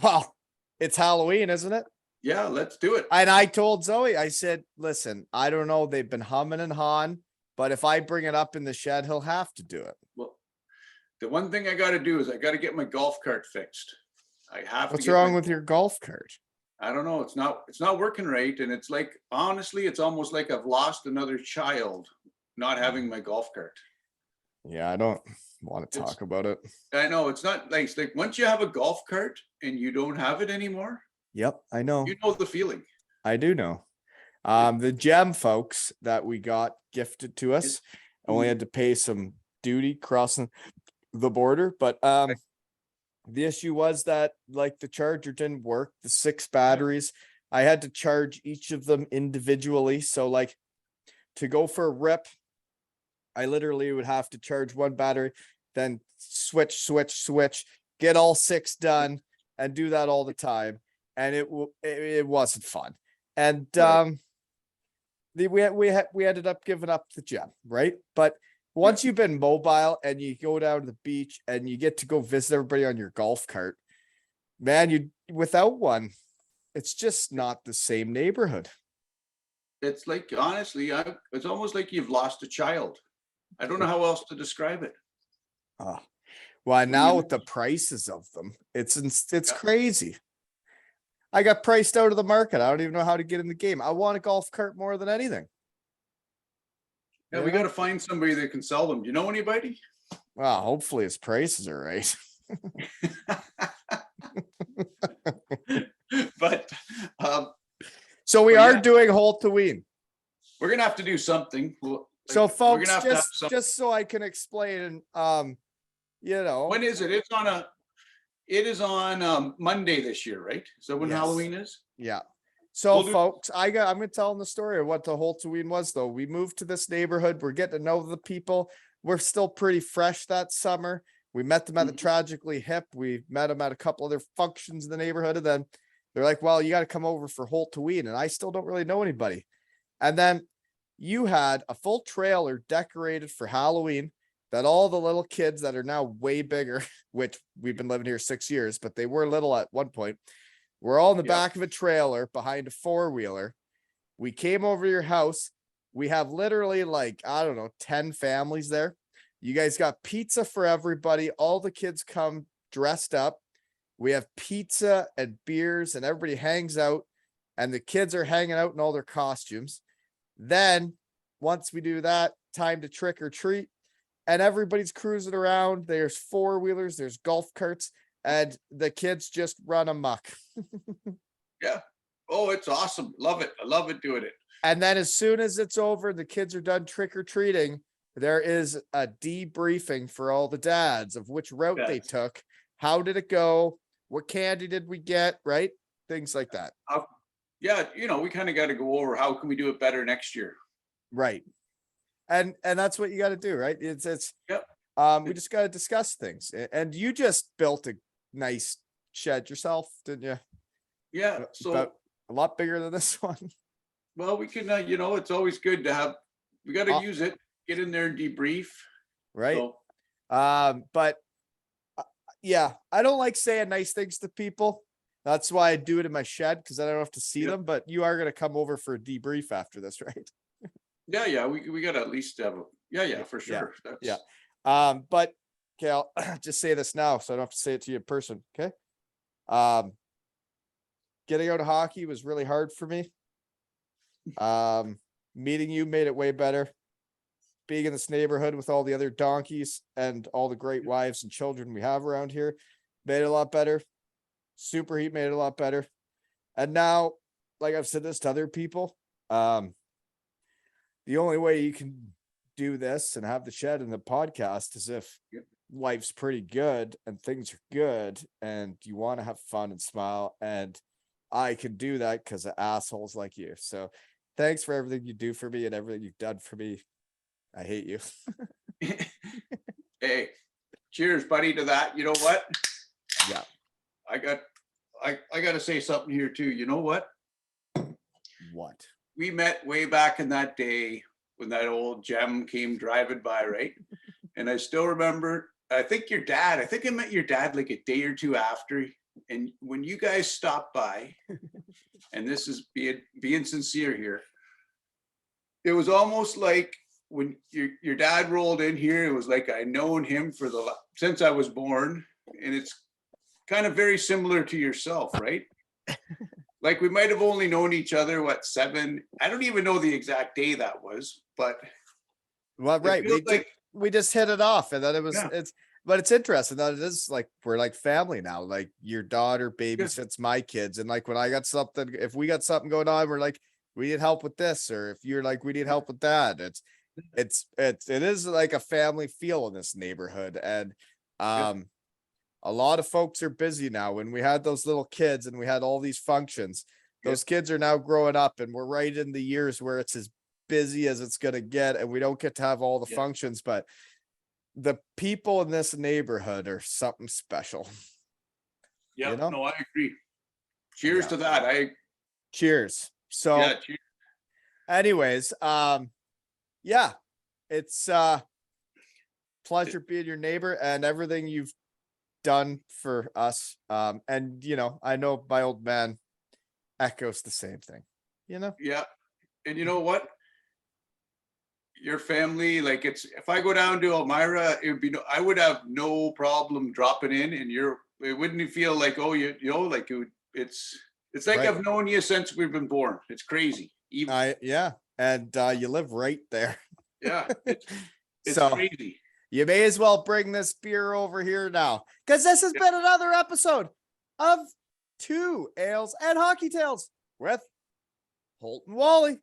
[SPEAKER 1] Well, it's Halloween, isn't it?
[SPEAKER 2] Yeah, let's do it.
[SPEAKER 1] And I told Zoe, I said, "Listen, I don't know. They've been humming and hawing, but if I bring it up in the shed, he'll have to do it."
[SPEAKER 2] Well, the one thing I got to do is I got to get my golf cart fixed. I have
[SPEAKER 1] What's
[SPEAKER 2] to get
[SPEAKER 1] wrong with your golf cart?
[SPEAKER 2] I don't know. It's not working right. And it's like, honestly, it's almost like I've lost another child not having my golf cart.
[SPEAKER 1] Yeah, I don't want to talk about it.
[SPEAKER 2] I know it's not nice. Like once you have a golf cart and you don't have it anymore,
[SPEAKER 1] Yep, I know.
[SPEAKER 2] you know the feeling.
[SPEAKER 1] I do know. The gem folks that we got gifted to us only had to pay some duty crossing the border, but the issue was that like the charger didn't work, the 6 batteries, I had to charge each of them individually. So like to go for a rip, I literally would have to charge one battery, then switch, get all 6 done and do that all the time. And it wasn't fun. And we ended up giving up the gem, right? But once you've been mobile and you go down to the beach and you get to go visit everybody on your golf cart, man, you without one, it's just not the same neighborhood.
[SPEAKER 2] It's like, honestly, it's almost like you've lost a child. I don't know how else to describe it.
[SPEAKER 1] Well, now with the prices of them, it's crazy. I got priced out of the market. I don't even know how to get in the game. I want a golf cart more than anything.
[SPEAKER 2] Yeah, we got to find somebody that can sell them. Do you know anybody?
[SPEAKER 1] Well, hopefully his prices are right.
[SPEAKER 2] But
[SPEAKER 1] so we are doing Holt-a-ween.
[SPEAKER 2] We're gonna have to do something.
[SPEAKER 1] So folks, just so I can explain, when
[SPEAKER 2] is it? It is on Monday this year, right? So when Halloween is?
[SPEAKER 1] Yeah. So folks, I'm gonna tell them the story of what the Holt-a-ween was, though. We moved to this neighborhood. We're getting to know the people. We're still pretty fresh that summer. We met them at the Tragically Hip. We met them at a couple other functions in the neighborhood. And then they're like, well, you got to come over for Holt-a-ween. And I still don't really know anybody. And then you had a full trailer decorated for Halloween that all the little kids that are now way bigger, which we've been living here 6 years, but they were little at one point. We're all in the back of a trailer behind a 4-wheeler. We came over to your house. We have literally like, I don't know, 10 families there. You guys got pizza for everybody. All the kids come dressed up. We have pizza and beers and everybody hangs out and the kids are hanging out in all their costumes. Then once we do that, time to trick or treat and everybody's cruising around. There's 4-wheelers, there's golf carts, and the kids just run amok.
[SPEAKER 2] Yeah. Oh, it's awesome. Love it. I love it doing it.
[SPEAKER 1] And then as soon as it's over, the kids are done trick or treating. There is a debriefing for all the dads of which route they took. How did it go? What candy did we get? Right? Things like that.
[SPEAKER 2] Yeah. We kind of got to go over how can we do it better next year.
[SPEAKER 1] Right. And that's what you got to do, right? We just got to discuss things. And you just built a nice shed yourself, didn't you?
[SPEAKER 2] Yeah. So
[SPEAKER 1] about a lot bigger than this one.
[SPEAKER 2] Well, we can, it's always good to have, we got to use it, get in there and debrief.
[SPEAKER 1] Right. So, but yeah, I don't like saying nice things to people. That's why I do it in my shed, because I don't have to see them, but you are going to come over for a debrief after this, right?
[SPEAKER 2] Yeah. We got to at least have for sure.
[SPEAKER 1] But okay, I'll just say this now so I don't have to say it to you in person. Okay. Getting out of hockey was really hard for me. Meeting you made it way better. Being in this neighborhood with all the other donkeys and all the great wives and children we have around here made it a lot better. Superheat made it a lot better. And now, like I've said this to other people, the only way you can do this and have the shed and the podcast is if life's pretty good and things are good and you want to have fun and smile. And I can do that because of assholes like you. So thanks for everything you do for me and everything you've done for me. I hate you.
[SPEAKER 2] Hey, cheers, buddy, to that. You know what?
[SPEAKER 1] Yeah.
[SPEAKER 2] I got to say something here too. You know what?
[SPEAKER 1] What?
[SPEAKER 2] We met way back in that day when that old gem came driving by, right? And I still remember, I think I met your dad like a day or two after. And when you guys stopped by, and this is being sincere here, it was almost like when your dad rolled in here, it was like I known him since I was born. And it's kind of very similar to yourself, right? Like we might have only known each other, 7? I don't even know the exact day that was, but
[SPEAKER 1] well, right. We just hit it off, and then but it's interesting that it is like we're like family now. Like your daughter babysits my kids, and like when I got something, if we got something going on, we're like, we need help with this, or if you're like, we need help with that. It is like a family feel in this neighborhood, and a lot of folks are busy now. When we had those little kids and we had all these functions, those kids are now growing up, and we're right in the years where it's as busy as it's going to get, and we don't get to have all the functions, but the people in this neighborhood are something special.
[SPEAKER 2] Yeah,
[SPEAKER 1] you know?
[SPEAKER 2] No, I agree. Cheers to that.
[SPEAKER 1] Cheers. So
[SPEAKER 2] cheers.
[SPEAKER 1] Anyways, it's pleasure being your neighbor and everything you've done for us. And I know my old man echoes the same thing,
[SPEAKER 2] Yeah. And you know what? Your family, like if I go down to Elmira, I would have no problem dropping in, and it wouldn't feel like, it's like right. I've known you since we've been born. It's crazy.
[SPEAKER 1] And you live right there.
[SPEAKER 2] Yeah. It's
[SPEAKER 1] so
[SPEAKER 2] crazy.
[SPEAKER 1] You may as well bring this beer over here now, because this has been another episode of 2 Ales and Hockey Tales with Holt and Wally.